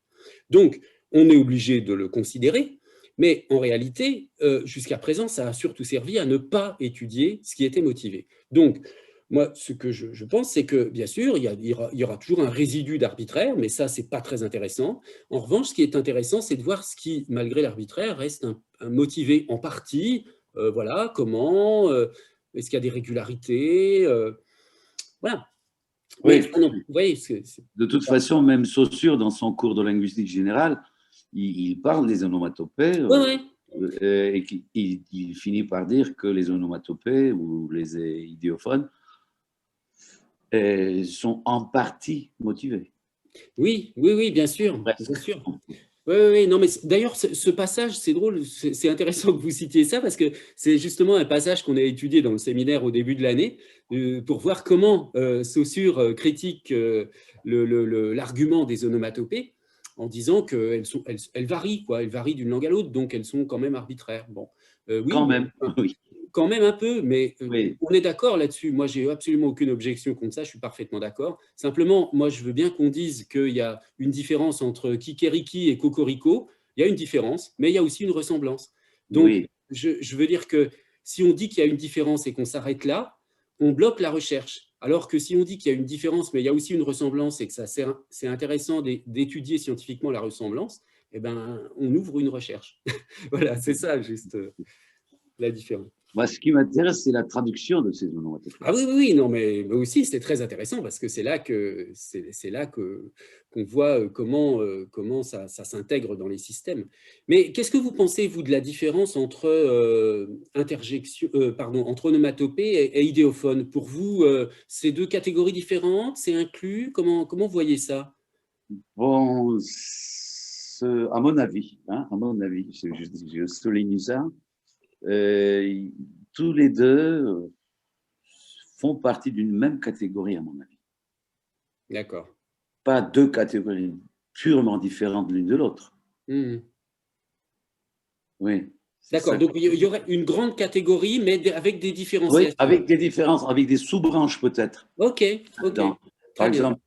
Donc, on est obligé de le considérer, mais en réalité, jusqu'à présent, ça a surtout servi à ne pas étudier ce qui était motivé. Donc, moi, ce que je pense, c'est que, bien sûr, il y aura toujours un résidu d'arbitraire, mais ça, c'est pas très intéressant. En revanche, ce qui est intéressant, c'est de voir ce qui, malgré l'arbitraire, reste un motivé en partie. Voilà, comment, est-ce qu'il y a des régularités, voilà. Oui, Mais, non, vous voyez, de toute façon, même Saussure, dans son cours de linguistique générale, il parle des onomatopées et il finit par dire que les onomatopées ou les idéophones sont en partie motivés. Oui, bien sûr. Presque. Bien sûr. Oui, non, mais d'ailleurs, ce passage, c'est drôle, c'est intéressant que vous citiez ça, parce que c'est justement un passage qu'on a étudié dans le séminaire au début de l'année, pour voir comment Saussure critique l'argument des onomatopées, en disant qu'elles varient, quoi, elles varient d'une langue à l'autre, donc elles sont quand même arbitraires. Bon, Oui, Quand mais, même, enfin, oui. quand même un peu, mais Oui, on est d'accord là-dessus. Moi, j'ai absolument aucune objection contre ça, je suis parfaitement d'accord. Simplement, moi, je veux bien qu'on dise qu'il y a une différence entre Kikeriki et Cocorico. Il y a une différence, mais il y a aussi une ressemblance. Donc, oui, je veux dire que si on dit qu'il y a une différence et qu'on s'arrête là, on bloque la recherche. Alors que si on dit qu'il y a une différence, mais il y a aussi une ressemblance et que c'est intéressant d'étudier scientifiquement la ressemblance, eh ben, on ouvre une recherche. Voilà, c'est ça juste la différence. moi, ce qui m'intéresse, c'est la traduction de ces onomatopées. Ah oui, oui, oui, non, mais aussi, c'est très intéressant parce que c'est là qu'on voit comment ça s'intègre dans les systèmes. Mais qu'est-ce que vous pensez, vous, de la différence entre interjection, pardon, entre onomatopée et idéophone? Pour vous, c'est deux catégories différentes, c'est inclus? Comment vous voyez ça? Bon, à mon avis, je souligne ça, euh, tous les deux font partie d'une même catégorie, à mon avis. D'accord. Pas deux catégories purement différentes l'une de l'autre. Mhm. Oui, c'est D'accord, ça que donc je il veux y dire. aurait une grande catégorie, mais avec des Oui, différenciations. avec des différences, avec des sous-branches peut-être Ok, ok, là-dedans. Par très bien. exemple,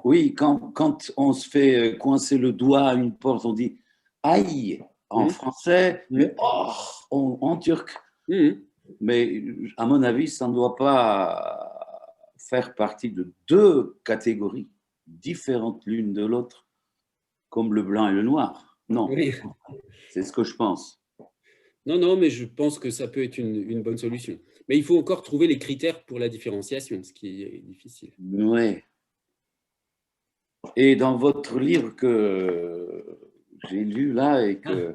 oui, quand on se fait coincer le doigt à une porte, on dit aïe en Mhm. français, mais Mhm. oh en turc. Mhm. Mais à mon avis, ça ne doit pas faire partie de deux catégories différentes l'une de l'autre, comme le blanc et le noir. Non, Oui. c'est ce que je pense. Non, non, mais je pense que ça peut être une bonne solution. Mais il faut encore trouver les critères pour la différenciation, ce qui est difficile. Ouais. Et dans votre livre que j'ai lu là et Ah, que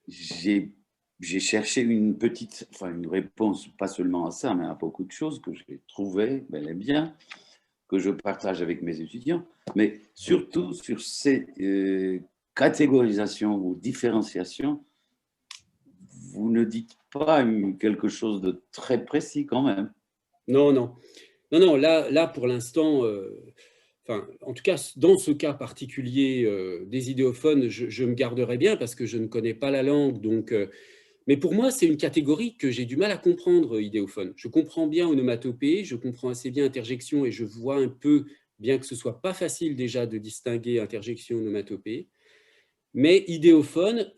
j'ai j'ai cherché une petite, enfin une réponse, pas seulement à ça, mais à beaucoup de choses que j'ai trouvées bel et bien, que je partage avec mes étudiants, mais surtout sur ces catégorisations ou différenciations, vous ne dites pas quelque chose de très précis quand même. non, non. Non, non, là pour l'instant, enfin, en tout cas, dans ce cas particulier des idéophones, je me garderai bien parce que je ne connais pas la langue. Donc, mais pour moi, c'est une catégorie que j'ai du mal à comprendre, idéophone. Je comprends bien onomatopée, je comprends assez bien interjection et je vois un peu, bien que ce soit pas facile déjà de distinguer interjection et onomatopée. Mais idéophone,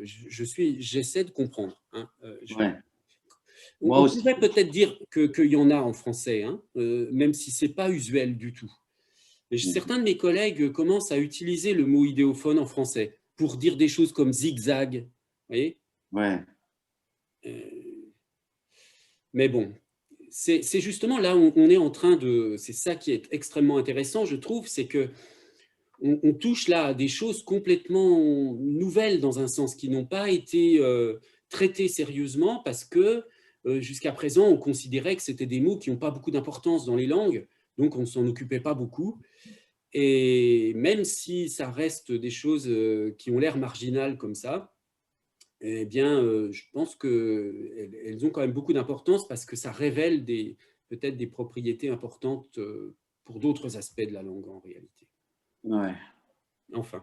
j'essaie de comprendre. Hein. Ouais. Moi On aussi. pourrait peut-être dire qu'il y en a en français, hein, même si c'est pas usuel du tout. Mais certains de mes collègues commencent à utiliser le mot idéophone en français pour dire des choses comme zigzag. Vous voyez. Ouais. Euh, mais bon, c'est justement là où on est en train de. C'est ça qui est extrêmement intéressant, je trouve, c'est que on touche là à des choses complètement nouvelles dans un sens qui n'ont pas été traitées sérieusement parce que jusqu'à présent, on considérait que c'était des mots qui n'ont pas beaucoup d'importance dans les langues, donc on ne s'en occupait pas beaucoup. Et même si ça reste des choses qui ont l'air marginales comme ça, eh bien, je pense qu'elles ont quand même beaucoup d'importance parce que ça révèle peut-être des propriétés importantes pour d'autres aspects de la langue en réalité. Ouais. Enfin.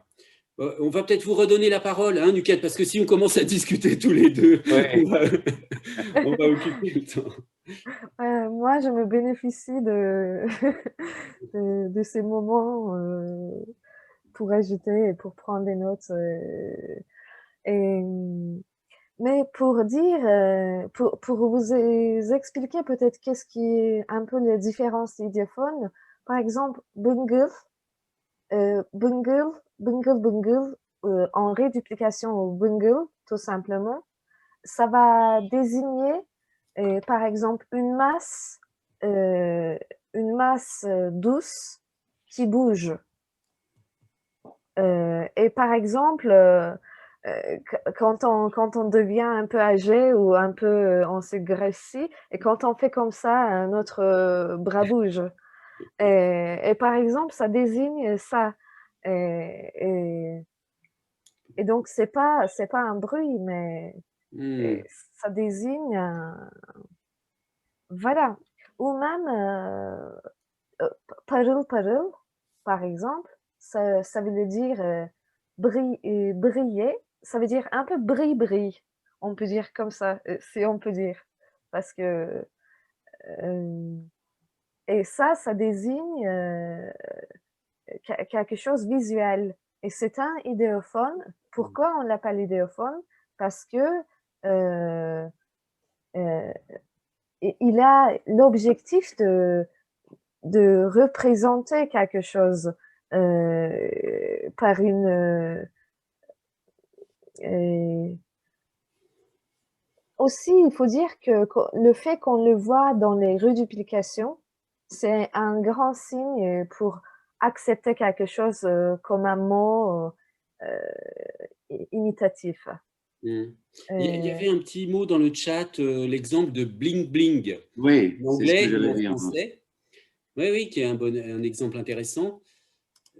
On va peut-être vous redonner la parole, hein, Nuket, parce que si on commence à discuter tous les deux, Ouais. on va occuper le temps. Moi, je me bénéficie de, de ces moments pour ajouter et pour prendre des notes. Et, mais pour dire, pour vous expliquer peut-être qu'est-ce qui est un peu les différences idiophones, par exemple, bungle, bungle, en réduplication au bungle, tout simplement, ça va désigner, par exemple, une masse douce qui bouge. Et par exemple, quand on devient un peu âgé ou un peu, on se grossit, et quand on fait comme ça, notre bras bouge. Et par exemple, ça désigne ça. Et, et donc, c'est pas un bruit, mais Hmm. ça désigne, voilà. Ou même, parıl parıl, par exemple, ça veut dire briller, ça veut dire un peu brille-brille. On peut dire comme ça, si on peut dire. Parce que, et ça désigne quelque chose visuel. Et c'est un idéophone. Pourquoi on l'appelle idéophone? Parce que euh, euh, il a l'objectif de représenter quelque chose par une... aussi, il faut dire que le fait qu'on le voit dans les reduplications, c'est un grand signe pour accepter quelque chose comme un mot imitatif. Il y avait un petit mot dans le chat, l'exemple de bling bling, Oui, en c'est ce que anglais ou j'allais en dire. français. Oui, oui, qui est un exemple intéressant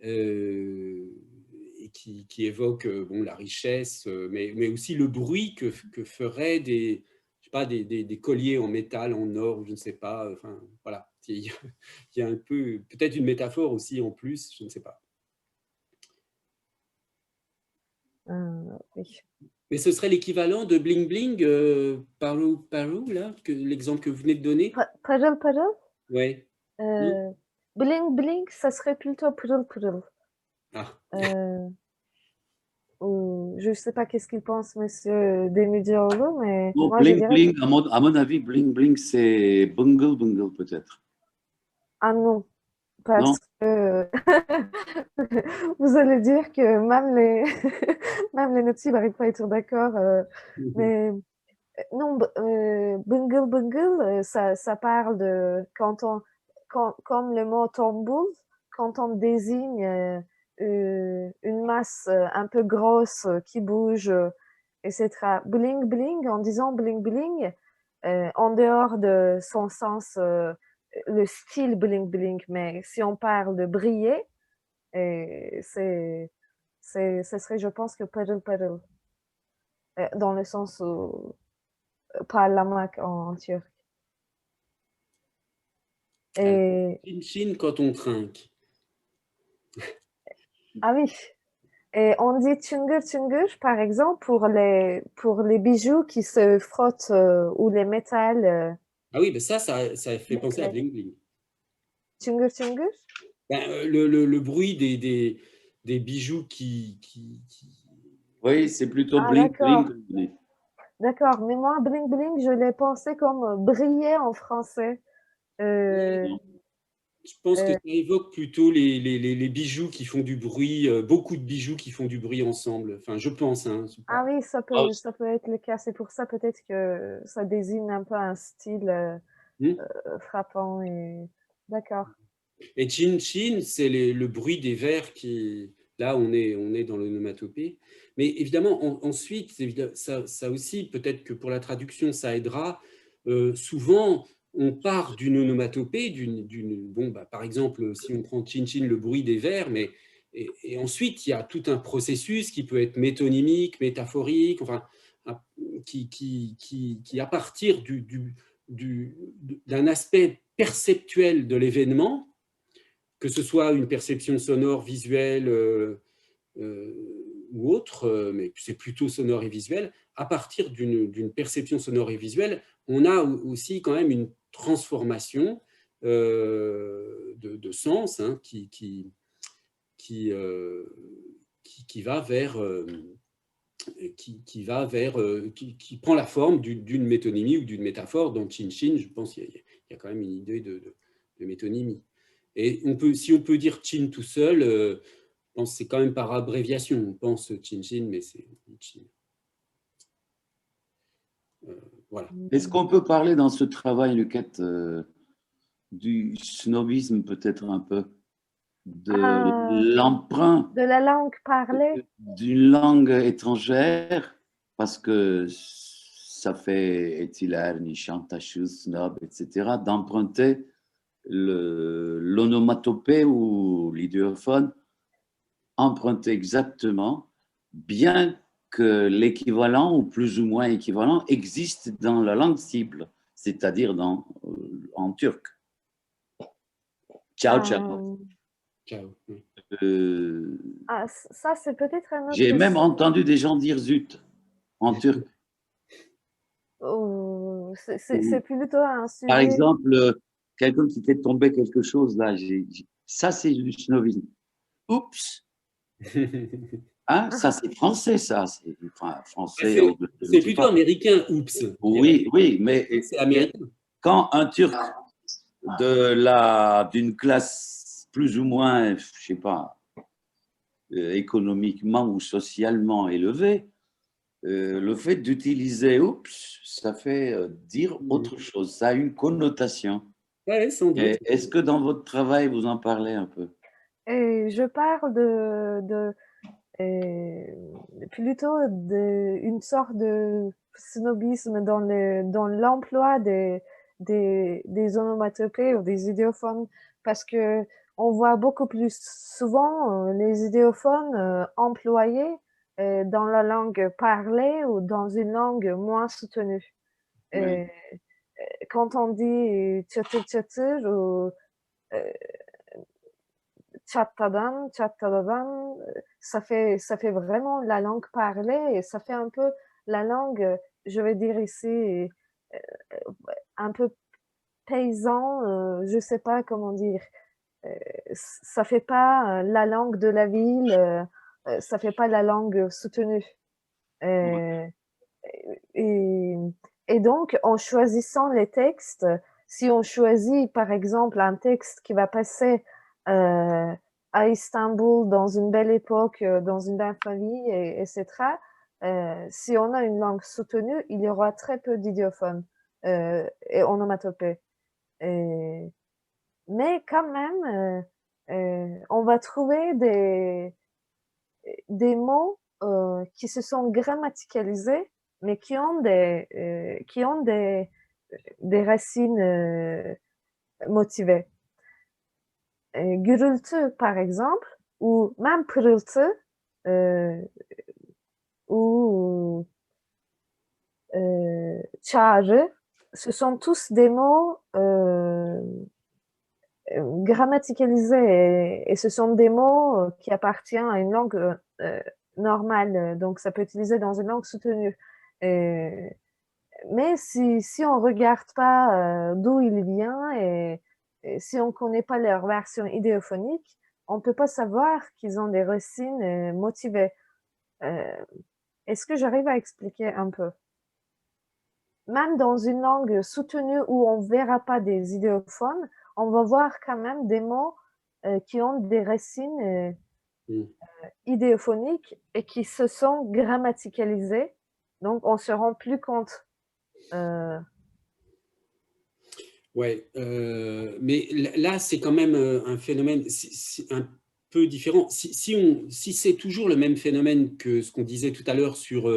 et qui évoque bon, la richesse, mais aussi le bruit que feraient des, je sais pas, des colliers en métal, en or, je ne sais pas. Enfin, voilà, il y a un peu, peut-être une métaphore aussi en plus, je ne sais pas. Oui. Mais ce serait l'équivalent de bling bling, Parou, là, l'exemple que vous venez de donner. Puddle puddle, Ouais. Non. bling bling, ça serait plutôt puddle puddle. Ah. Ou, je ne sais pas qu'est-ce qu'il pense, monsieur Demidiolo, mais Non, moi je bling dirais que... bling, à mon avis, bling bling, c'est bungle bungle peut-être. Ah non, Non? parce que vous allez dire que même les, même les natifs n'arrivent pas à être d'accord. Mais non, bungle bungle, ça parle de comme le mot tomboule, quand on désigne une masse un peu grosse qui bouge, etc. Bling bling, en disant bling bling, en dehors de son sens, le style bling bling, mais si on parle de briller, ce serait, je pense, que puddle puddle, dans le sens où parlamak en turc. Et Chin chin quand on trinque. ah oui, et on dit tchungur tchungur, par exemple, pour les bijoux qui se frottent ou les métals. Ah oui, ben ça fait penser à bling bling. Tchungur tchungur? Ben, le bruit des bijoux Oui, c'est plutôt Ah bling d'accord, bling comme vous dites. d'accord. Mais moi, bling bling, je l'ai pensé comme briller en français. Euh, Non, je pense que euh, ça évoque plutôt les bijoux qui font du bruit, beaucoup de bijoux qui font du bruit ensemble. Enfin, je pense, hein, c'est ah pas... oui, Ah, ça peut être le cas. C'est pour ça peut-être que ça désigne un peu un style Hmm. frappant. Et... D'accord. Et chin chin, c'est le bruit des vers qui... Là, on est dans l'onomatopée. Mais évidemment, ensuite, ça aussi, peut-être que pour la traduction, ça aidera. Souvent, on part d'une onomatopée, bon, bah, par exemple, si on prend chin chin, le bruit des vers, et ensuite, il y a tout un processus qui peut être métonymique, métaphorique, enfin, qui à partir d'un aspect perceptuel de l'événement, que ce soit une perception sonore, visuelle ou autre, mais c'est plutôt sonore et visuel, à partir d'une perception sonore et visuelle, on a aussi quand même une transformation de sens hein, qui va vers... qui prend la forme d'une métonymie ou d'une métaphore. Dans Chin Chin, je pense qu'il y a quand même une idée de métonymie. Et si on peut dire Chin tout seul, je pense que c'est quand même par abréviation. On pense Chin Chin, mais c'est Chin. Voilà. est-ce qu'on peut parler dans ce travail, Luquette, du snobisme peut-être un peu, de Ah, l'emprunt de la langue parlée. d'une langue étrangère, parce que ça fait etiler, nishantashus, snob, etc., d'emprunter l'onomatopée ou l'idéophone, emprunter exactement, bien que l'équivalent ou plus ou moins équivalent existe dans la langue cible, c'est-à-dire en turc. Ciao, ciao. Euh, Ciao. Euh, ça, c'est peut-être un j'ai autre même signe. entendu des gens dire zut en turc. C'est plutôt un Par sujet. exemple, quelqu'un qui fait tomber quelque chose, là, ça c'est du snobisme. Oups, hein, ça c'est français, ça. C'est enfin, français je C'est sais plutôt pas. américain, oups, je dirais. Oui, oui, mais C'est américain. quand un Turc d'une classe plus ou moins, je sais pas, économiquement ou socialement élevée, le fait d'utiliser oups, ça fait dire autre chose, ça a une connotation. Ouais, sans doute. Est-ce que dans votre travail, vous en parlez un peu? Et je parle plutôt d'une sorte de snobisme dans l'emploi des onomatopées ou des idéophones, parce que on voit beaucoup plus souvent les idéophones employés dans la langue parlée ou dans une langue moins soutenue. Ouais. Euh, Quand on dit tchatır tchatır ou tchattadan, tchattadadan, ça fait vraiment la langue parlée et ça fait un peu la langue, je vais dire ici, un peu paysan, je sais pas comment dire. Ça fait pas la langue de la ville, ça fait pas la langue soutenue. Ouais. Euh, et, et donc, en choisissant les textes, si on choisit par exemple un texte qui va passer à Istanbul dans une belle époque, dans une belle famille, etc., si on a une langue soutenue, il y aura très peu d'idiophones et onomatopées. Et, mais quand même, on va trouver des mots qui se sont grammaticalisés, mais qui ont des racines motivées. Gürültü, par exemple, ou même pırıltı, ou çağrı, ce sont tous des mots grammaticalisés et ce sont des mots qui appartiennent à une langue normale, donc ça peut être utilisé dans une langue soutenue. Mais si on regarde pas d'où il vient et si on connaît pas leur version idéophonique, on peut pas savoir qu'ils ont des racines motivées. Euh, Est-ce que j'arrive à expliquer un peu? Même dans une langue soutenue où on verra pas des idéophones, on va voir quand même des mots qui ont des racines idéophoniques et qui se sont grammaticalisés. Donc, on se rend plus compte. Euh, Ouais, mais là, c'est quand même un phénomène un peu différent. Si c'est toujours le même phénomène que ce qu'on disait tout à l'heure sur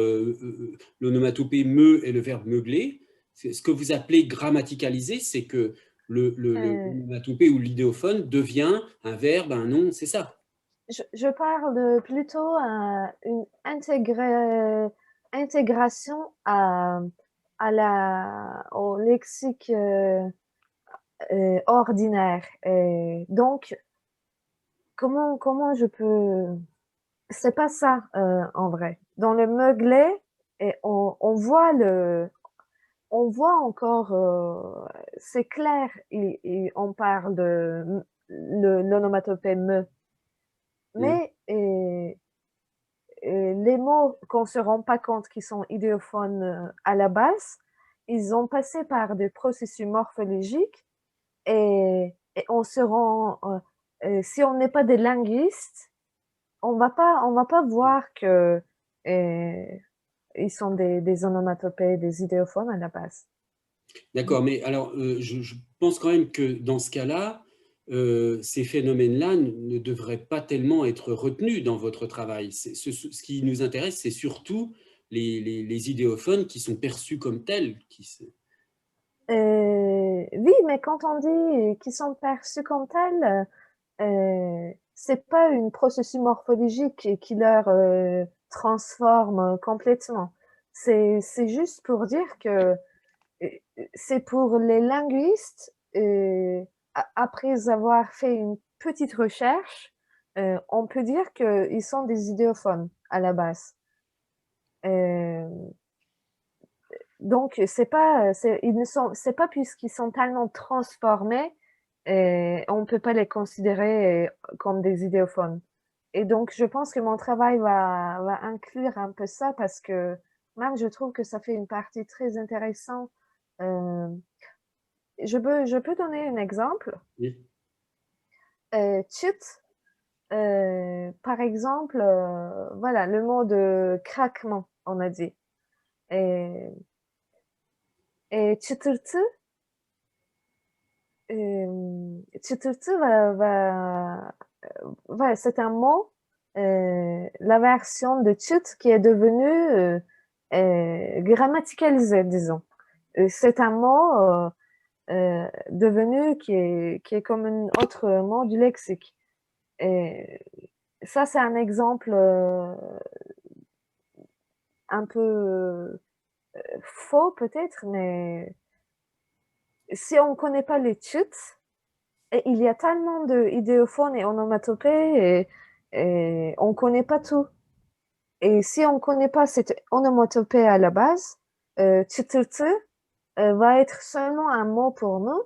l'onomatopée me et le verbe meugler, ce que vous appelez grammaticaliser, c'est que euh, l'onomatopée ou l'idéophone devient un verbe, un nom, c'est ça. je parle plutôt une intégration au lexique ordinaire. Donc, comment je peux... C'est pas ça en vrai. Dans le meuglé, on voit encore, c'est clair, on parle de l'onomatopée me, Mm. mais les mots qu'on se rend pas compte qui sont idéophones à la base, ils ont passé par des processus morphologiques et on se rend, si on n'est pas des linguistes, on va pas voir que ils sont des onomatopées, des idéophones à la base. D'accord, mais alors je pense quand même que dans ce cas-là, ces phénomènes-là ne devraient pas tellement être retenus dans votre travail. Ce qui nous intéresse, c'est surtout les idéophones qui sont perçus comme tels. Oui, mais quand on dit qu'ils sont perçus comme tels, c'est pas une processus morphologique qui leur transforme complètement. C'est juste pour dire que euh, c'est pour les linguistes, après avoir fait une petite recherche, on peut dire qu'ils sont des idéophones à la base. Euh, Donc, c'est pas puisqu'ils sont tellement transformés, on ne peut pas les considérer comme des idéophones. Et donc, je pense que mon travail va inclure un peu ça parce que même je trouve que ça fait une partie très intéressante. Je peux donner un exemple. Oui. Chut, par exemple, voilà, le mot de craquement, on a dit. Et, et çıtırtı, çıtırtı c'est un mot, la version de chut qui est devenue grammaticalisée, disons. C'est un mot devenu qui est comme un autre mot du lexique. Et ça, c'est un exemple un peu faux peut-être, mais si on ne connaît pas les chutes, et il y a tellement d'idéophones et onomatopées, et on ne connaît pas tout. Et si on ne connaît pas cette onomatopée à la base, çıtırtı va être seulement un mot pour nous,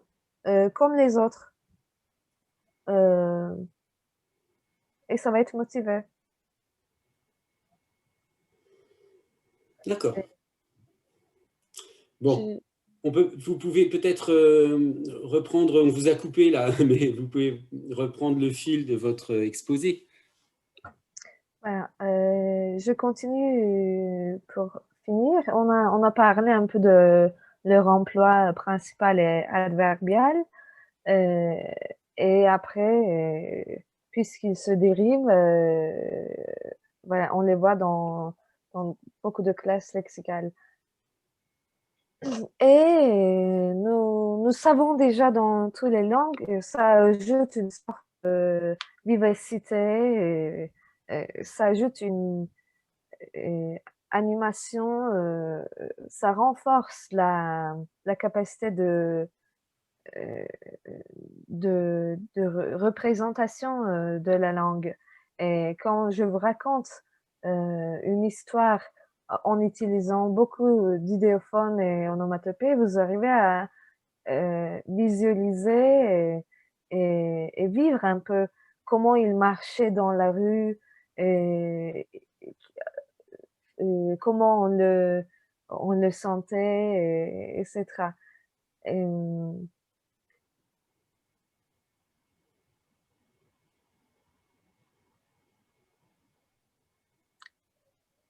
comme les autres. Et ça va être motivé. D'accord. Bon, vous pouvez peut-être reprendre, on vous a coupé là, mais vous pouvez reprendre le fil de votre exposé. Voilà, je continue pour finir. On a parlé un peu de leur emploi principal et adverbial. Et après, puisqu'ils se dérivent, voilà, on les voit dans beaucoup de classes lexicales. Et nous savons déjà dans toutes les langues, ça ajoute une sorte de vivacité, ça ajoute une animation, ça renforce la capacité euh, de représentation de la langue. Et quand je vous raconte une histoire en utilisant beaucoup d'idéophones et onomatopées, vous arrivez à visualiser et vivre un peu comment il marchait dans la rue et comment on le sentait, etc.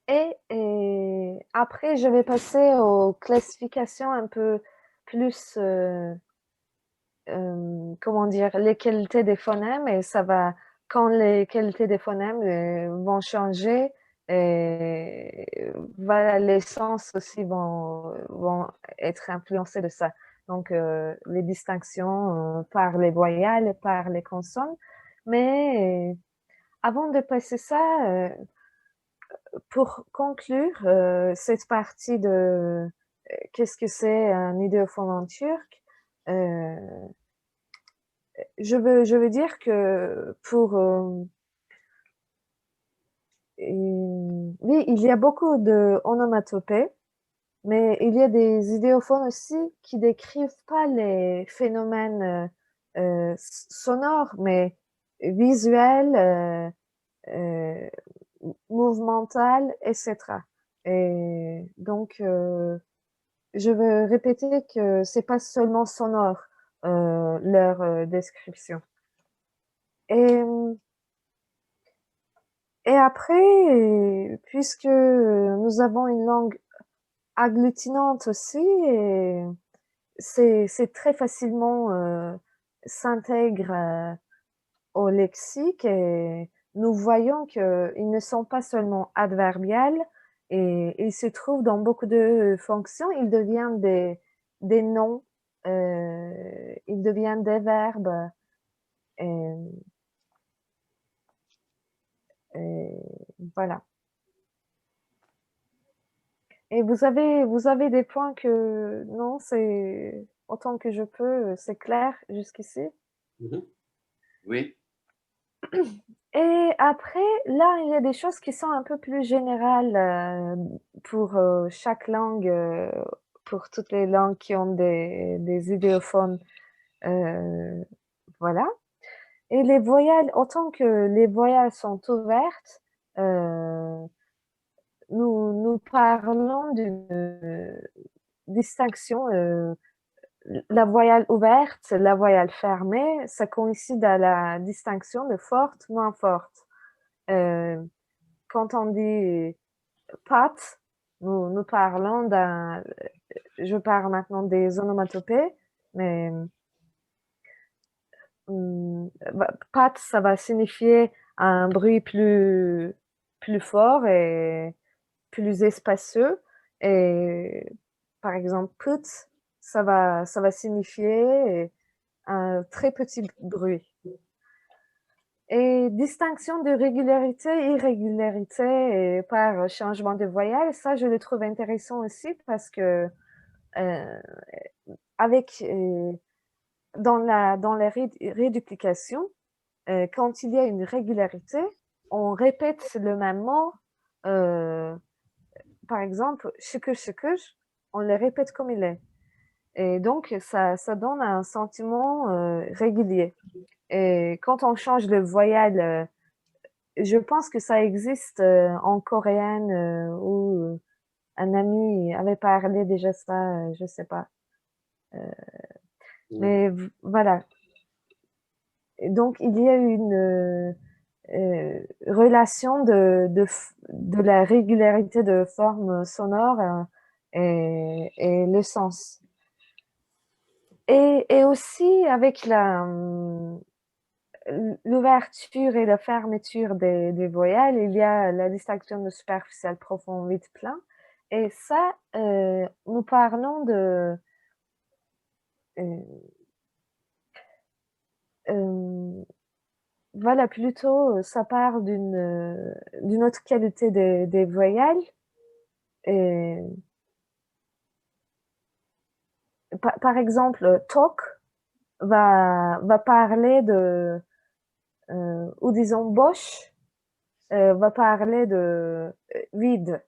Et, et après, je vais passer aux classifications un peu plus, comment dire, les qualités des phonèmes, et ça va, quand les qualités des phonèmes vont changer, et voilà, les sens aussi vont être influencés de ça. Donc, les distinctions par les voyelles, par les consonnes. Mais avant de passer ça, pour conclure cette partie de qu'est-ce que c'est un idéophone en turc, je veux dire que pour oui, il y a beaucoup de onomatopées, mais il y a des idéophones aussi qui décrivent pas les phénomènes sonores, mais visuels, mouvamental, etc. Et donc, je veux répéter que c'est pas seulement sonore leur description. Et, et après, puisque nous avons une langue agglutinante aussi, et c'est très facilement s'intègre au lexique, et nous voyons qu'ils ne sont pas seulement adverbiales, et ils se trouvent dans beaucoup de fonctions. Ils deviennent des noms, ils deviennent des verbes. Et, et voilà. Et vous avez des points que non, c'est autant que je peux, c'est clair jusqu'ici. Oui. Et après, là, il y a des choses qui sont un peu plus générales pour chaque langue pour toutes les langues qui ont des idéophones. Voilà. Et les voyelles, autant que les voyelles sont ouvertes, nous parlons d'une distinction. La voyelle ouverte, la voyelle fermée, ça coïncide à la distinction de forte, moins forte. Quand on dit pâte, nous parlons d'un... Je parle maintenant des onomatopées, mais pâte, ça va signifier un bruit plus fort et plus espacieux. Et par exemple, put, ça va signifier un très petit bruit. Et distinction de régularité, irrégularité par changement de voyelle, ça je le trouve intéressant aussi parce que avec dans la réduplication, quand il y a une régularité, on répète le même mot. Par exemple, şıkır, on le répète comme il est. Et donc, ça donne un sentiment régulier. Et quand on change de voyelle, je pense que ça existe en coréenne où un ami avait parlé déjà ça, je sais pas. Mais voilà. Et donc, il y a une relation de la régularité de forme sonore et le sens. Et aussi avec l'ouverture et la fermeture des voyelles, il y a la distinction de superficiel, profond, vide, plein. Et ça, nous parlons de... voilà, plutôt, ça part d'une autre qualité des voyelles. Et, par exemple, talk va parler de... ou disons Bosch va parler de vide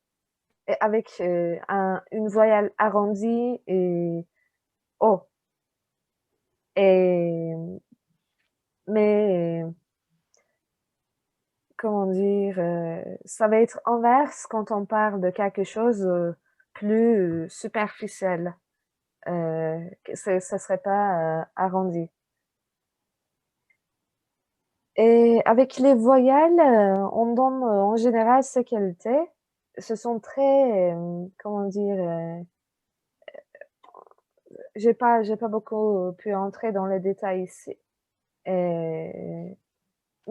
avec une voyelle arrondie et O. Et, mais comment dire, ça va être inverse quand on parle de quelque chose plus superficiel. Ça serait pas arrondi. Et avec les voyelles, on donne en général ces qualités. Ce sont très, comment dire, j'ai pas beaucoup pu entrer dans les détails ici. Mais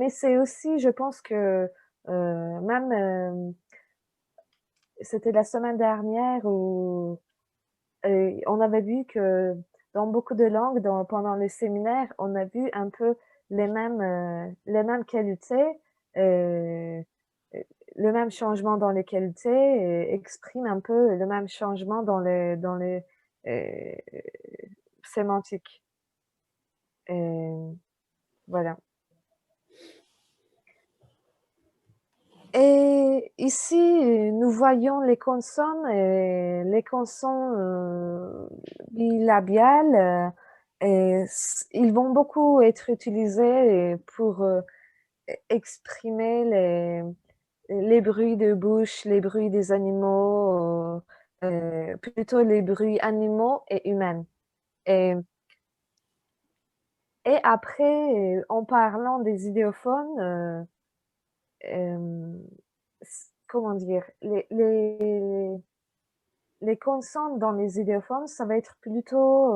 c'est aussi, je pense que même, c'était la semaine dernière où on avait vu que dans beaucoup de langues, pendant le séminaire, on a vu un peu les mêmes qualités, euh, le même changement dans les qualités et exprime un peu le même changement dans les sémantiques. Et voilà. Et ici, nous voyons les consonnes, bilabiales, et ils vont beaucoup être utilisés pour exprimer les bruits de bouche, les bruits des animaux, plutôt les bruits animaux et humains. Et après, en parlant des idéophones, comment dire, les consonnes dans les idéophones, ça va être plutôt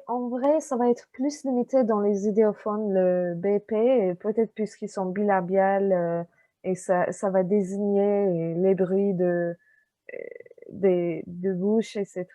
en vrai, ça va être plus limité dans les idéophones, le BP, peut-être puisqu'ils sont bilabiales et ça va désigner les bruits de bouche, etc.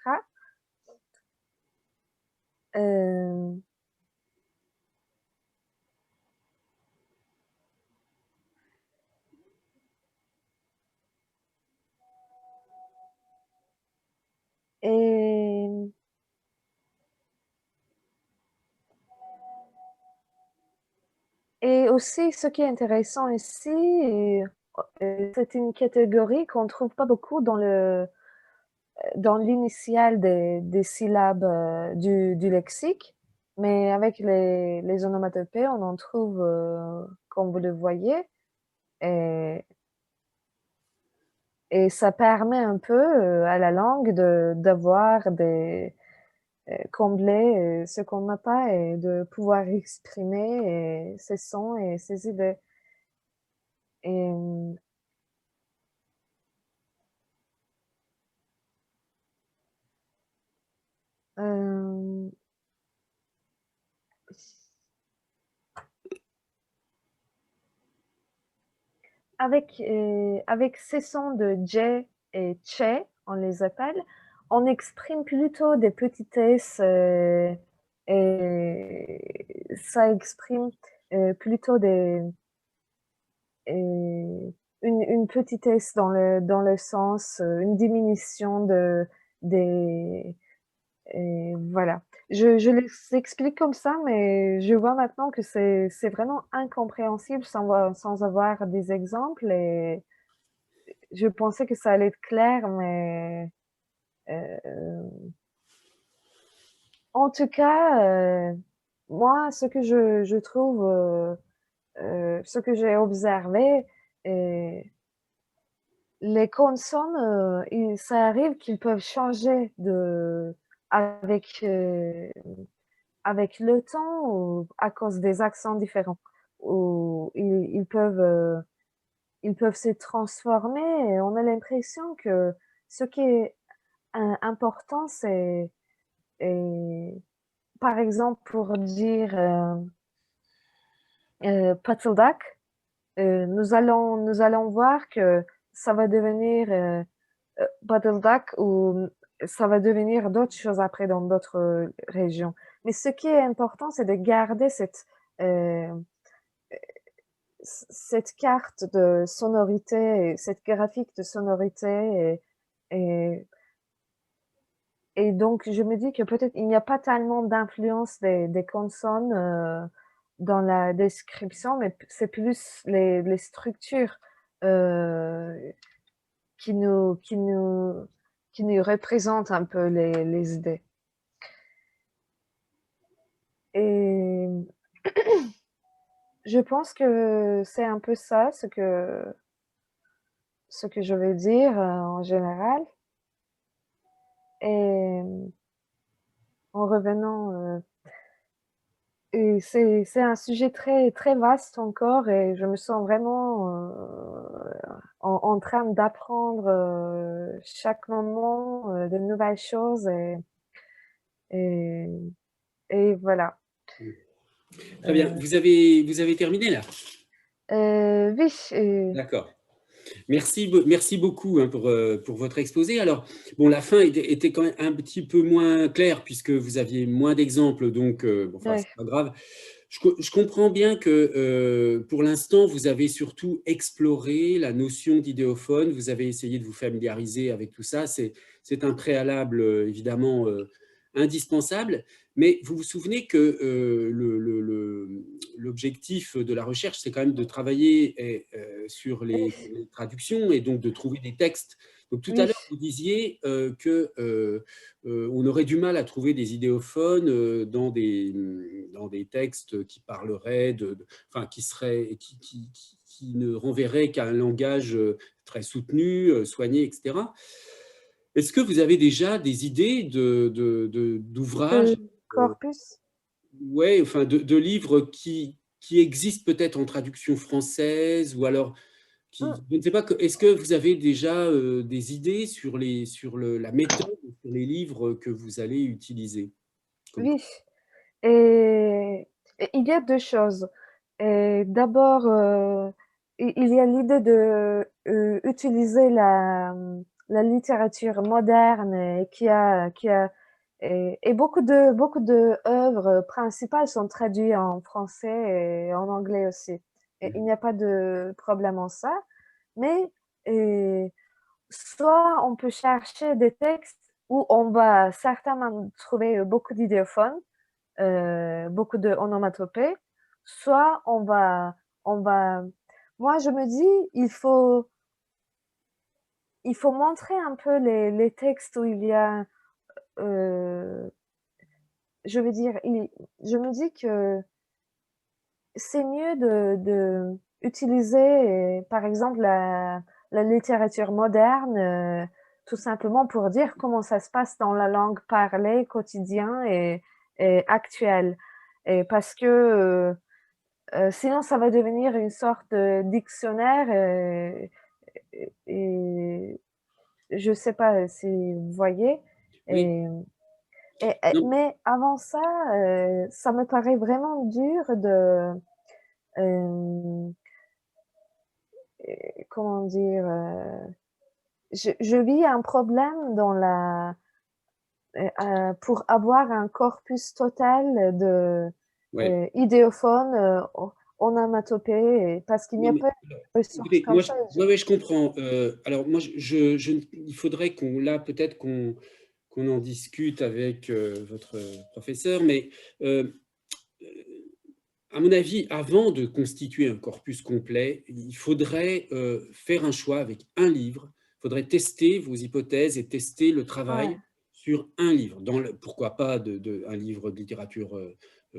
Et aussi, ce qui est intéressant ici, c'est une catégorie qu'on ne trouve pas beaucoup dans l'initiale des syllabes du lexique, mais avec les onomatopées, on en trouve, comme vous le voyez, et, et ça permet un peu à la langue d'avoir combler ce qu'on n'a pas et de pouvoir exprimer ses sons et ses idées. Et, euh, avec ces sons de J et Che, on les appelle, on exprime plutôt des petitesses et ça exprime plutôt une petitesse dans le sens, une diminution voilà. Je l'explique comme ça, mais je vois maintenant que c'est vraiment incompréhensible sans avoir des exemples et je pensais que ça allait être clair, mais en tout cas, moi, ce que je trouve, ce que j'ai observé, et les consonnes, ça arrive qu'ils peuvent changer avec, avec le temps ou à cause des accents différents. Ou ils peuvent se transformer et on a l'impression que ce qui est important, c'est, par exemple, pour dire Patildak, nous allons voir que ça va devenir Patildak ou ça va devenir d'autres choses après dans d'autres régions. Mais ce qui est important, c'est de garder euh, cette carte de sonorité, cette graphique de sonorité et, et donc je me dis que peut-être il n'y a pas tellement d'influence des consonnes dans la description, mais c'est plus les structures euh, qui nous, qui nous, qui nous représentent un peu les idées. Et je pense que c'est un peu ça ce que je veux dire en général. Et en revenant, et c'est un sujet très, très vaste encore et je me sens vraiment en train d'apprendre chaque moment de nouvelles choses et, et voilà. Très bien. Vous avez terminé là? Oui, D'accord. Merci beaucoup hein, pour votre exposé. Alors, bon, la fin était quand même un petit peu moins claire puisque vous aviez moins d'exemples, donc bon, enfin, ouais, c'est pas grave. Je comprends bien que pour l'instant, vous avez surtout exploré la notion d'idéophone, vous avez essayé de vous familiariser avec tout ça. C'est un préalable évidemment indispensable, mais vous vous souvenez que l'objectif de la recherche, c'est quand même de travailler sur les traductions et donc de trouver des textes. Donc tout à oui, l'heure, vous disiez on aurait du mal à trouver des idéophones dans des textes qui parleraient enfin, qui ne renverraient qu'à un langage très soutenu, soigné, etc. Est-ce que vous avez déjà des idées d'ouvrages, corpus. ouais, enfin de livres qui existent peut-être en traduction française ou alors Mm, je ne sais pas, est-ce que vous avez déjà des idées sur la méthode, sur les livres que vous allez utiliser comme... oui, et il y a deux choses. D'abord, il y a l'idée de utiliser la littérature moderne et beaucoup de œuvres principales sont traduites en français et en anglais aussi. Et il n'y a pas de problème en ça, mais euh, soit on peut chercher des textes où on va certainement trouver beaucoup d'idéophones beaucoup de onomatopées, soit on va Moi, je me dis, il faut montrer un peu les textes où il y a, je veux dire, je me dis que c'est mieux de utiliser, par exemple, la littérature moderne, tout simplement pour dire comment ça se passe dans la langue parlée quotidien et actuelle. Et parce que sinon, ça va devenir une sorte de dictionnaire et je sais pas si vous voyez. Oui. Et, Non, mais avant ça, ça me paraît vraiment dur de comment dire, je vis un problème dans pour avoir un corpus total de ouais. idéophones, onomatopées, parce qu'il n'y Non, a mais, pas de ressources écoutez, comme moi, ça. ouais, ouais, je comprends. Alors, moi, il faudrait là, peut-être qu'on en discute avec votre professeur, mais euh, à mon avis, avant de constituer un corpus complet, il faudrait faire un choix avec un livre. Il faudrait tester vos hypothèses et tester le Ouais, travail sur un livre. Pourquoi pas un livre de littérature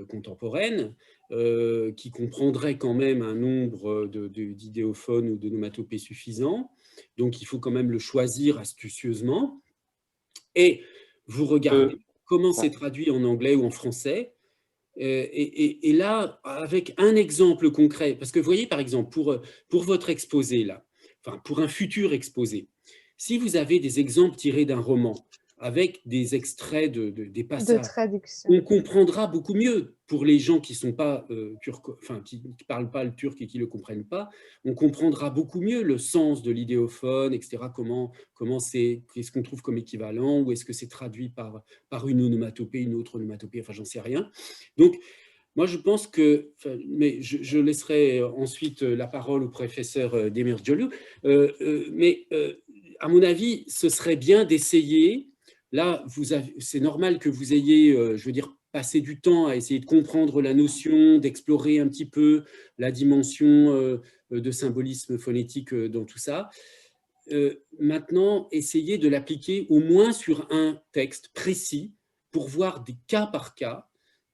contemporaine qui comprendrait quand même un nombre d'idéophones ou d'onomatopées suffisant. Donc, il faut quand même le choisir astucieusement. Et vous regardez Euh, comment c'est ouais. traduit en anglais ou en français et là, avec un exemple concret, parce que vous voyez, par exemple, pour votre exposé, là, enfin, pour un futur exposé, si vous avez des exemples tirés d'un roman, avec des extraits des de passages, on traduction. comprendra beaucoup mieux pour les gens qui sont pas enfin, qui parlent pas le turc et qui le comprennent pas. On comprendra beaucoup mieux le sens de l'idéophone, etc. Qu'est-ce qu'on trouve comme équivalent, ou est-ce que c'est traduit par une onomatopée, une autre onomatopée, enfin, j'en sais rien. Donc, moi, je pense que, enfin, mais je laisserai ensuite la parole au professeur Demircioglu, mais à mon avis, ce serait bien d'essayer. Là, c'est normal que vous ayez, je veux dire, passé du temps à essayer de comprendre la notion, d'explorer un petit peu la dimension de symbolisme phonétique dans tout ça. Maintenant, essayez de l'appliquer au moins sur un texte précis pour voir des cas par cas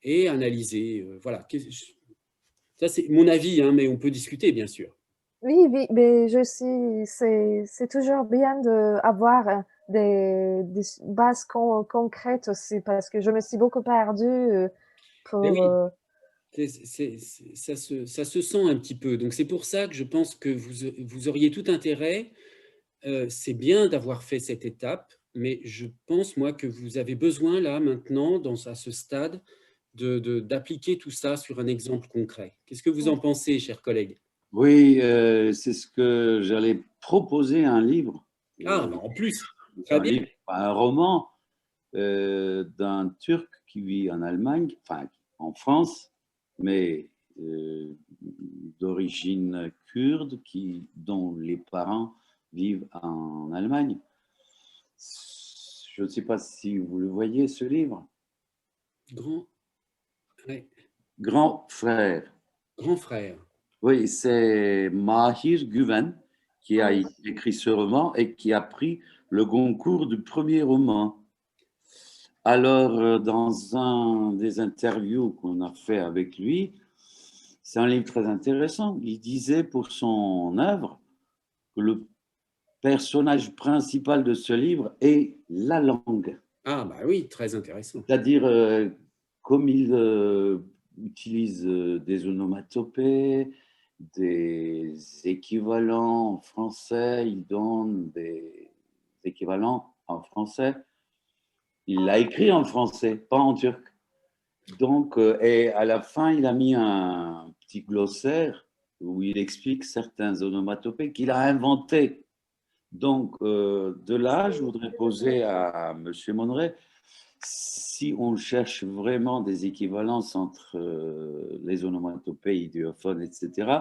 et analyser. Voilà. Ça, c'est mon avis, hein, mais on peut discuter, bien sûr. Oui, oui, mais je sais, c'est toujours bien d'avoir des bases concrètes aussi, parce que je me suis beaucoup perdue Mais pour... oui, ça se sent un petit peu. Donc, c'est pour ça que je pense que vous auriez tout intérêt. C'est bien d'avoir fait cette étape, mais je pense, moi, que vous avez besoin, là, maintenant, à ce stade, d'appliquer tout ça sur un exemple concret. Qu'est-ce que vous en pensez, chers collègues? Oui, c'est ce que j'allais proposer un livre, Ah, bah en plus, très un bien. livre, un roman d'un Turc qui vit en Allemagne, enfin en France, mais d'origine kurde, dont les parents vivent en Allemagne. Je ne sais pas si vous le voyez, ce livre. Grand, ouais, Grand frère. grand frère. Oui, c'est Mahir Güven qui a Oui, écrit ce roman et qui a pris le concours du premier roman. Alors, dans un des interviews qu'on a fait avec lui, c'est un livre très intéressant. Il disait pour son œuvre que le personnage principal de ce livre est la langue. Ah, bah oui, très intéressant. C'est-à-dire, comme il utilise des onomatopées, des équivalents en français, il donne des équivalents en français. Il l'a écrit en français, pas en turc. Donc, et à la fin, il a mis un petit glossaire où il explique certains onomatopées qu'il a inventés. Donc, de là, je voudrais poser à M. Monneret, si on cherche vraiment des équivalences entre les onomatopées, idéophones, etc.,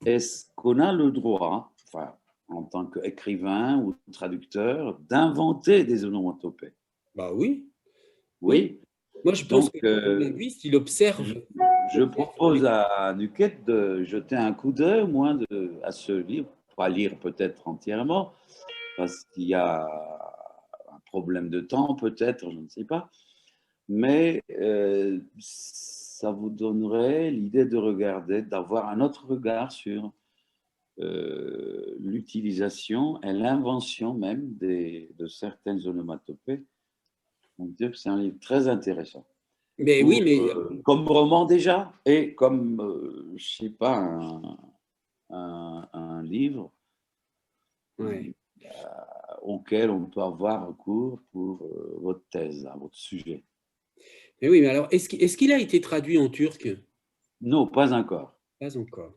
est-ce qu'on a le droit, enfin, en tant qu'écrivain ou traducteur, d'inventer des onomatopées? Bah oui, oui. Oui. Moi, je pense Donc, que le linguiste, il observe. Je propose à Nuket de jeter un coup d'œil au moins à ce livre, pas lire peut-être entièrement, parce qu'il y a un problème de temps peut-être, je ne sais pas, mais ça vous donnerait l'idée de regarder, d'avoir un autre regard sur l'utilisation et l'invention même de certaines onomatopées. On dit que c'est un livre très intéressant. Mais oui, mais Comme roman déjà, et comme, je ne sais pas, un livre ouais. auquel on peut avoir recours pour votre thèse, à votre sujet. Mais oui, mais alors, est-ce qu'il a été traduit en turc? Non, pas encore. Pas encore.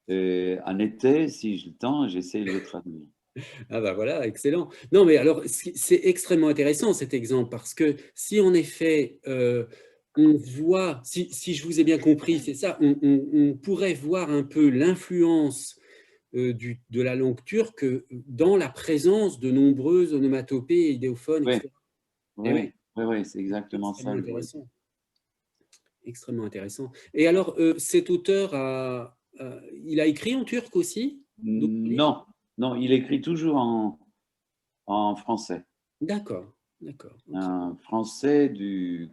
Et en été, si j'ai le temps, j'essaie de le traduire. Ah bah voilà, excellent. Non, mais alors, c'est extrêmement intéressant cet exemple, parce que si en effet, on voit, si je vous ai bien compris, c'est ça, on pourrait voir un peu l'influence de la langue turque dans la présence de nombreuses onomatopées et idéophones, Oui, etc. Eh oui, oui, oui, oui, c'est exactement ça. extrêmement intéressant. Extrêmement intéressant. Et alors, cet auteur, il a écrit en turc aussi? D'autres livres? Non, non, il écrit toujours en français. D'accord, d'accord. Ok. Un français du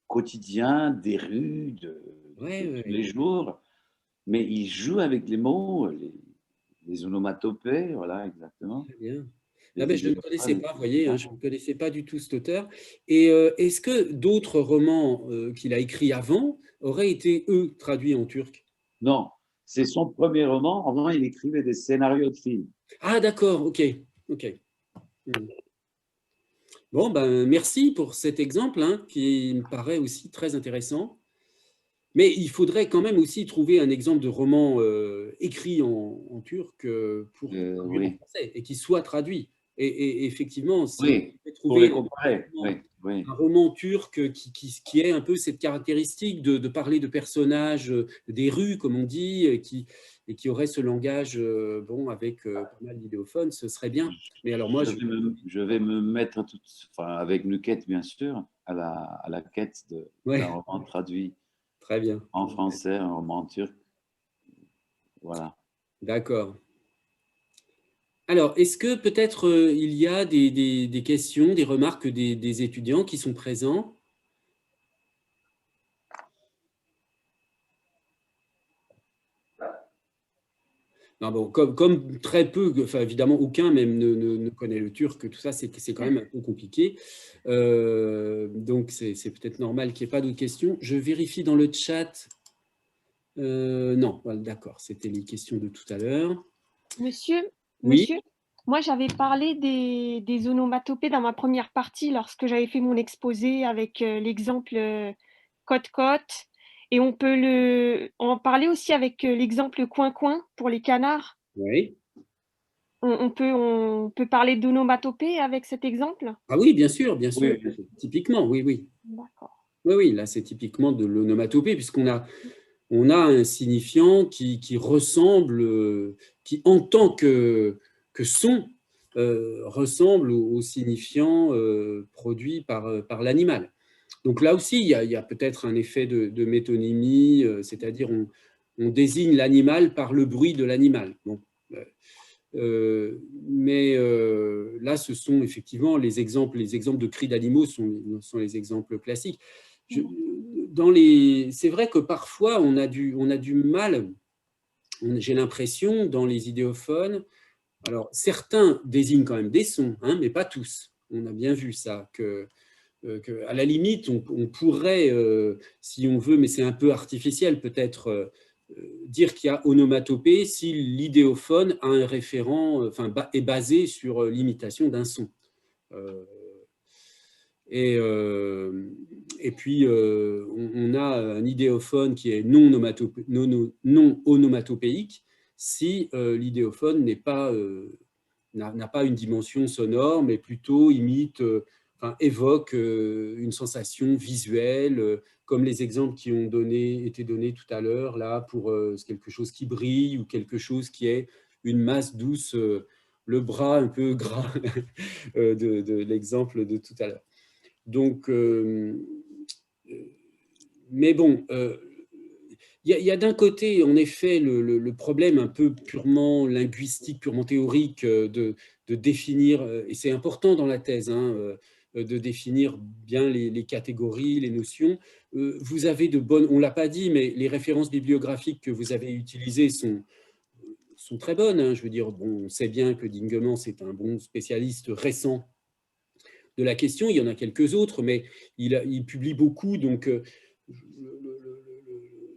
quotidien, des rues, Ouais, de tous ouais, les jours, mais il joue avec les mots, les onomatopées, voilà, exactement. très bien. Ah Les ben, je ne le connaissais idéophones, pas, vous voyez, hein, etc. je ne connaissais pas du tout cet auteur. Et est-ce que d'autres romans qu'il a écrits avant auraient été, eux, traduits en turc? Non, c'est son premier roman. Avant, il écrivait des scénarios de films. Ah d'accord, ok, ok. Hmm. Bon, ben, merci pour cet exemple hein, qui me paraît aussi très intéressant. Mais il faudrait quand même aussi trouver un exemple de roman écrit en turc pour traduire en Oui, français et qui soit traduit. Et effectivement, si on oui, peut pour les trouver comparer. Oui, oui. un roman turc qui ait un peu cette caractéristique de parler de personnages des rues, comme on dit, et qui aurait ce langage bon, avec pas mal d'idéophones, ce serait bien. Mais alors moi, Je vais me mettre enfin, avec Nuket, bien sûr, à la quête d'un ouais, roman traduit très bien. en français, un roman turc. Voilà. D'accord. Alors, est-ce que peut-être il y a des questions, des remarques des étudiants qui sont présents? Non, bon, comme très peu, enfin évidemment aucun même ne connaît le turc, tout ça, c'est quand même un peu compliqué. Donc c'est peut-être normal qu'il n'y ait pas d'autres questions. Je vérifie dans le chat. Non, voilà, d'accord, c'était les questions de tout à l'heure. Monsieur, Oui, monsieur, moi j'avais parlé des onomatopées dans ma première partie lorsque j'avais fait mon exposé avec l'exemple cote-cote. Et on parlait aussi avec l'exemple coin-coin pour les canards. oui. On peut parler d'onomatopée avec cet exemple? Ah oui, bien sûr, bien sûr. Oui, Typiquement, oui, oui. D'accord. Oui, oui, là c'est typiquement de l'onomatopée, on a un signifiant qui ressemble, qui en tant que son, ressemble au signifiant produit par l'animal. Donc là aussi, il y a peut-être un effet de métonymie, c'est-à-dire on désigne l'animal par le bruit de l'animal. Bon. Mais là, ce sont effectivement les exemples de cris d'animaux sont les exemples classiques. C'est vrai que parfois, on a du mal, j'ai l'impression, dans les idéophones, alors certains désignent quand même des sons, hein, mais pas tous. On a bien vu ça, à la limite, on pourrait, si on veut, mais c'est un peu artificiel peut-être, dire qu'il y a onomatopée si l'idéophone a un référent, enfin, est basé sur l'imitation d'un son. Euh, et, euh, et puis, on a un idéophone qui est non onomatopéique si l'idéophone n'a pas une dimension sonore, mais plutôt imite, enfin, évoque une sensation visuelle, comme les exemples qui ont été donnés tout à l'heure, là, pour quelque chose qui brille ou quelque chose qui est une masse douce, le bras un peu gras de l'exemple de tout à l'heure. Donc, mais bon, il y a d'un côté, en effet, le problème un peu purement linguistique, purement théorique de définir, et c'est important dans la thèse, hein, de définir bien les catégories, les notions. Vous avez de bonnes, on ne l'a pas dit, mais les références bibliographiques que vous avez utilisées sont très bonnes, hein. Je veux dire, bon, on sait bien que Dingemans c'est un bon spécialiste récent de la question. Il y en a quelques autres, mais il publie beaucoup, donc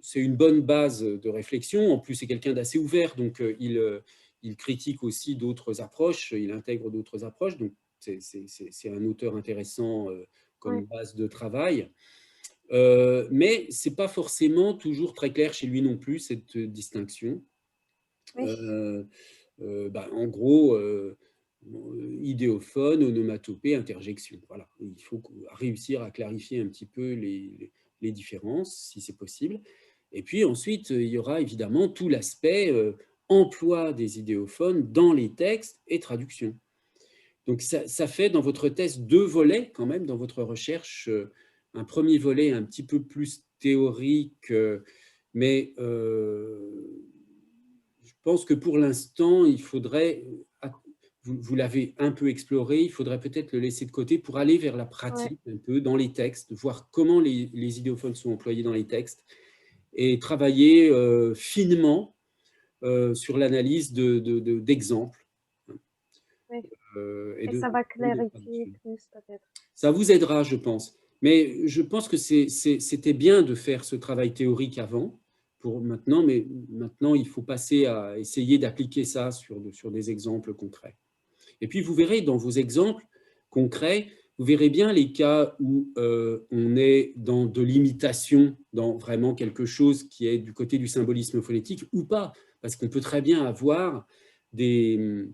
c'est une bonne base de réflexion. En plus, c'est quelqu'un d'assez ouvert, donc il critique aussi d'autres approches, il intègre d'autres approches, donc c'est un auteur intéressant comme Oui, base de travail. Mais ce n'est pas forcément toujours très clair chez lui non plus, cette distinction. oui, En gros, idéophone, onomatopée, interjection. Voilà. Il faut réussir à clarifier un petit peu les différences, si c'est possible. Et puis ensuite, il y aura évidemment tout l'aspect emploi des idéophones dans les textes et traduction. Donc ça fait dans votre thèse 2 volets quand même, dans votre recherche. Un premier volet un petit peu plus théorique, mais je pense que pour l'instant, il faudrait, vous l'avez un peu exploré, il faudrait peut-être le laisser de côté pour aller vers la ouais. pratique un peu dans les textes, voir comment les idéophones sont employés dans les textes et travailler finement sur l'analyse d'exemples Oui. et Et de ça va clarifier traduction. plus peut-être. Ça vous aidera, je pense. Mais je pense que c'était bien de faire ce travail théorique avant, pour maintenant, mais maintenant, il faut passer à essayer d'appliquer ça sur des exemples concrets. Et puis, vous verrez dans vos exemples concrets, vous verrez bien les cas où on est dans de l'imitation, dans vraiment quelque chose qui est du côté du symbolisme phonétique ou pas, parce qu'on peut très bien avoir des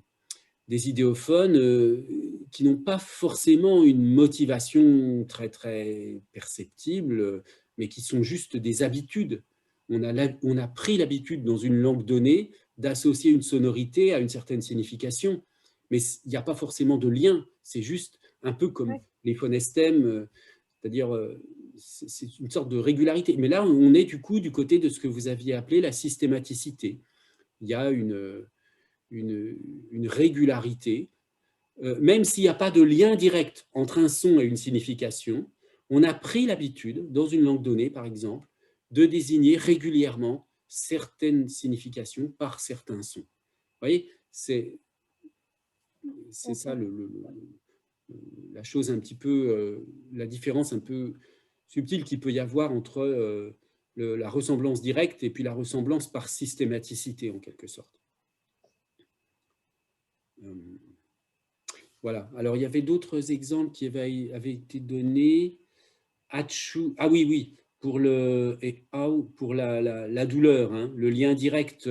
idéophones qui n'ont pas forcément une motivation très, très perceptible, mais qui sont juste des habitudes. On a pris l'habitude dans une langue donnée d'associer une sonorité à une certaine signification, mais il n'y a pas forcément de lien, c'est juste un peu Oui, comme les phonestèmes, c'est-à-dire c'est une sorte de régularité. Mais là, on est du coup du côté de ce que vous aviez appelé la systématicité. Il y a une régularité, même s'il n'y a pas de lien direct entre un son et une signification. On a pris l'habitude, dans une langue donnée par exemple, de désigner régulièrement certaines significations par certains sons. Vous voyez, c'est ça la chose un petit peu, la différence un peu subtile qu'il peut y avoir entre la ressemblance directe et puis la ressemblance par systématicité en quelque sorte. Voilà. Alors, il y avait d'autres exemples qui avaient été donnés. Hachu, ah oui, oui, pour pour la douleur, hein, le lien direct.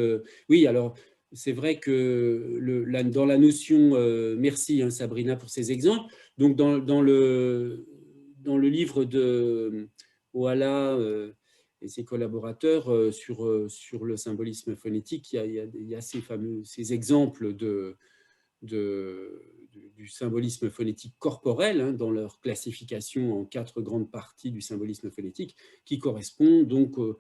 Oui, alors, c'est vrai que dans la notion, merci hein, Sabrina pour ces exemples, donc dans le livre de Oala et ses collaborateurs sur le symbolisme phonétique, il y a ces exemples du symbolisme phonétique corporel hein, dans leur classification en 4 grandes parties du symbolisme phonétique qui correspond donc au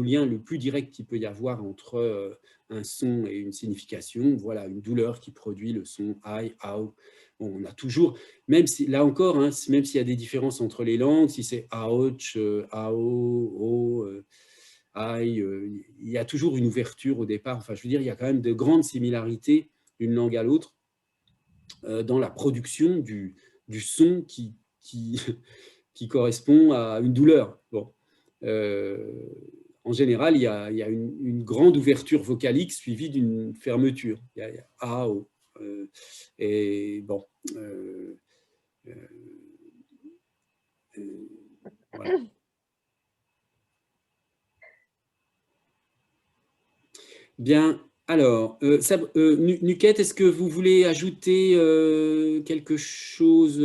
lien le plus direct qu'il peut y avoir entre un son et une signification. Voilà, une douleur qui produit le son I, out. Bon, on a toujours, même si, là encore, hein, même s'il y a des différences entre les langues, si c'est ouch, ao, o, I, il y a toujours une ouverture au départ. Enfin, je veux dire, il y a quand même de grandes similarités d'une langue à l'autre dans la production du son qui correspond à une douleur. Bon. En général, il y a une grande ouverture vocalique suivie d'une fermeture. Il y a A, O. Et bon. Voilà. Bien. Alors, Nuket, est-ce que vous voulez ajouter quelque chose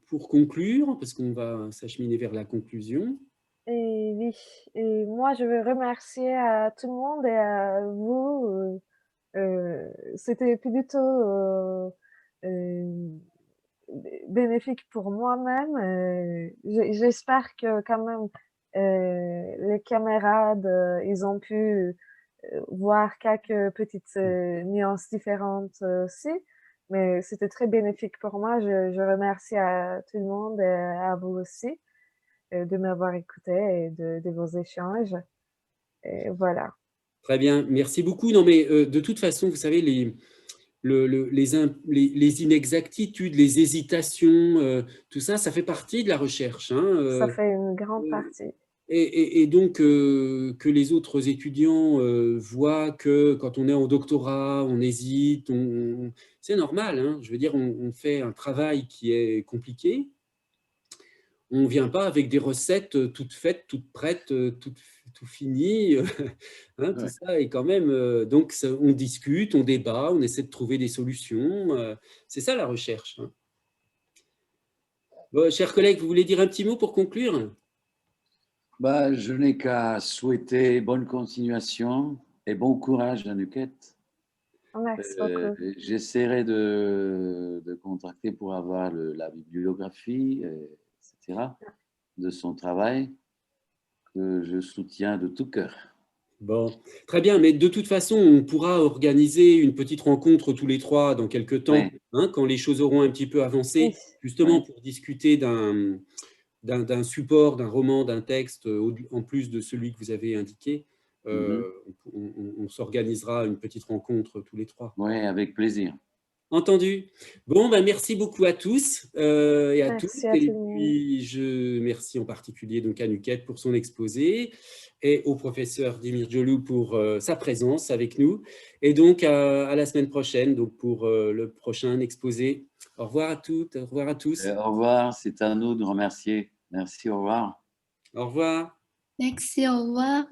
pour conclure? Parce qu'on va s'acheminer vers la conclusion. et oui. Et moi, je veux remercier à tout le monde et à vous. C'était plutôt bénéfique pour moi-même. J'espère que quand même Les camarades, ils ont pu voir quelques petites nuances différentes aussi, mais c'était très bénéfique pour moi. Je remercie à tout le monde et à vous aussi de m'avoir écouté et de vos échanges. Et voilà. Très bien, merci beaucoup. Non, mais de toute façon, vous savez, les inexactitudes, les hésitations, tout ça, ça fait partie de la recherche. Ça fait une grande partie. Et donc, que les autres étudiants voient que quand on est en doctorat, on hésite, c'est normal. Hein. Je veux dire, on fait un travail qui est compliqué. On ne vient pas avec des recettes toutes faites, toutes prêtes, tout fini. Hein, tout ça est quand même… donc, on discute, on débat, on essaie de trouver des solutions. C'est ça la recherche. Hein. Bon, chers collègues, vous voulez dire un petit mot pour conclure? Bah, je n'ai qu'à souhaiter bonne continuation et bon courage à Nuquette. Merci beaucoup. J'essaierai de contacter pour avoir la bibliographie, etc., de son travail, que je soutiens de tout cœur. Bon, très bien, mais de toute façon, on pourra organiser une petite rencontre tous les trois dans quelques temps, Oui. Hein, quand les choses auront un petit peu avancé, Oui. justement pour discuter d'un support, d'un roman, d'un texte, en plus de celui que vous avez indiqué. On s'organisera une petite rencontre tous les trois. Oui, avec plaisir. Entendu. Bon, ben merci beaucoup à tous et à toutes. Merci à tout le monde. Et puis, je remercie en particulier donc à Nuquette pour son exposé et au professeur Demircioglu pour sa présence avec nous. Et donc, à la semaine prochaine donc pour le prochain exposé. Au revoir à toutes, au revoir à tous. Au revoir, c'est à nous de remercier. Merci, au revoir. Au revoir. Merci, au revoir.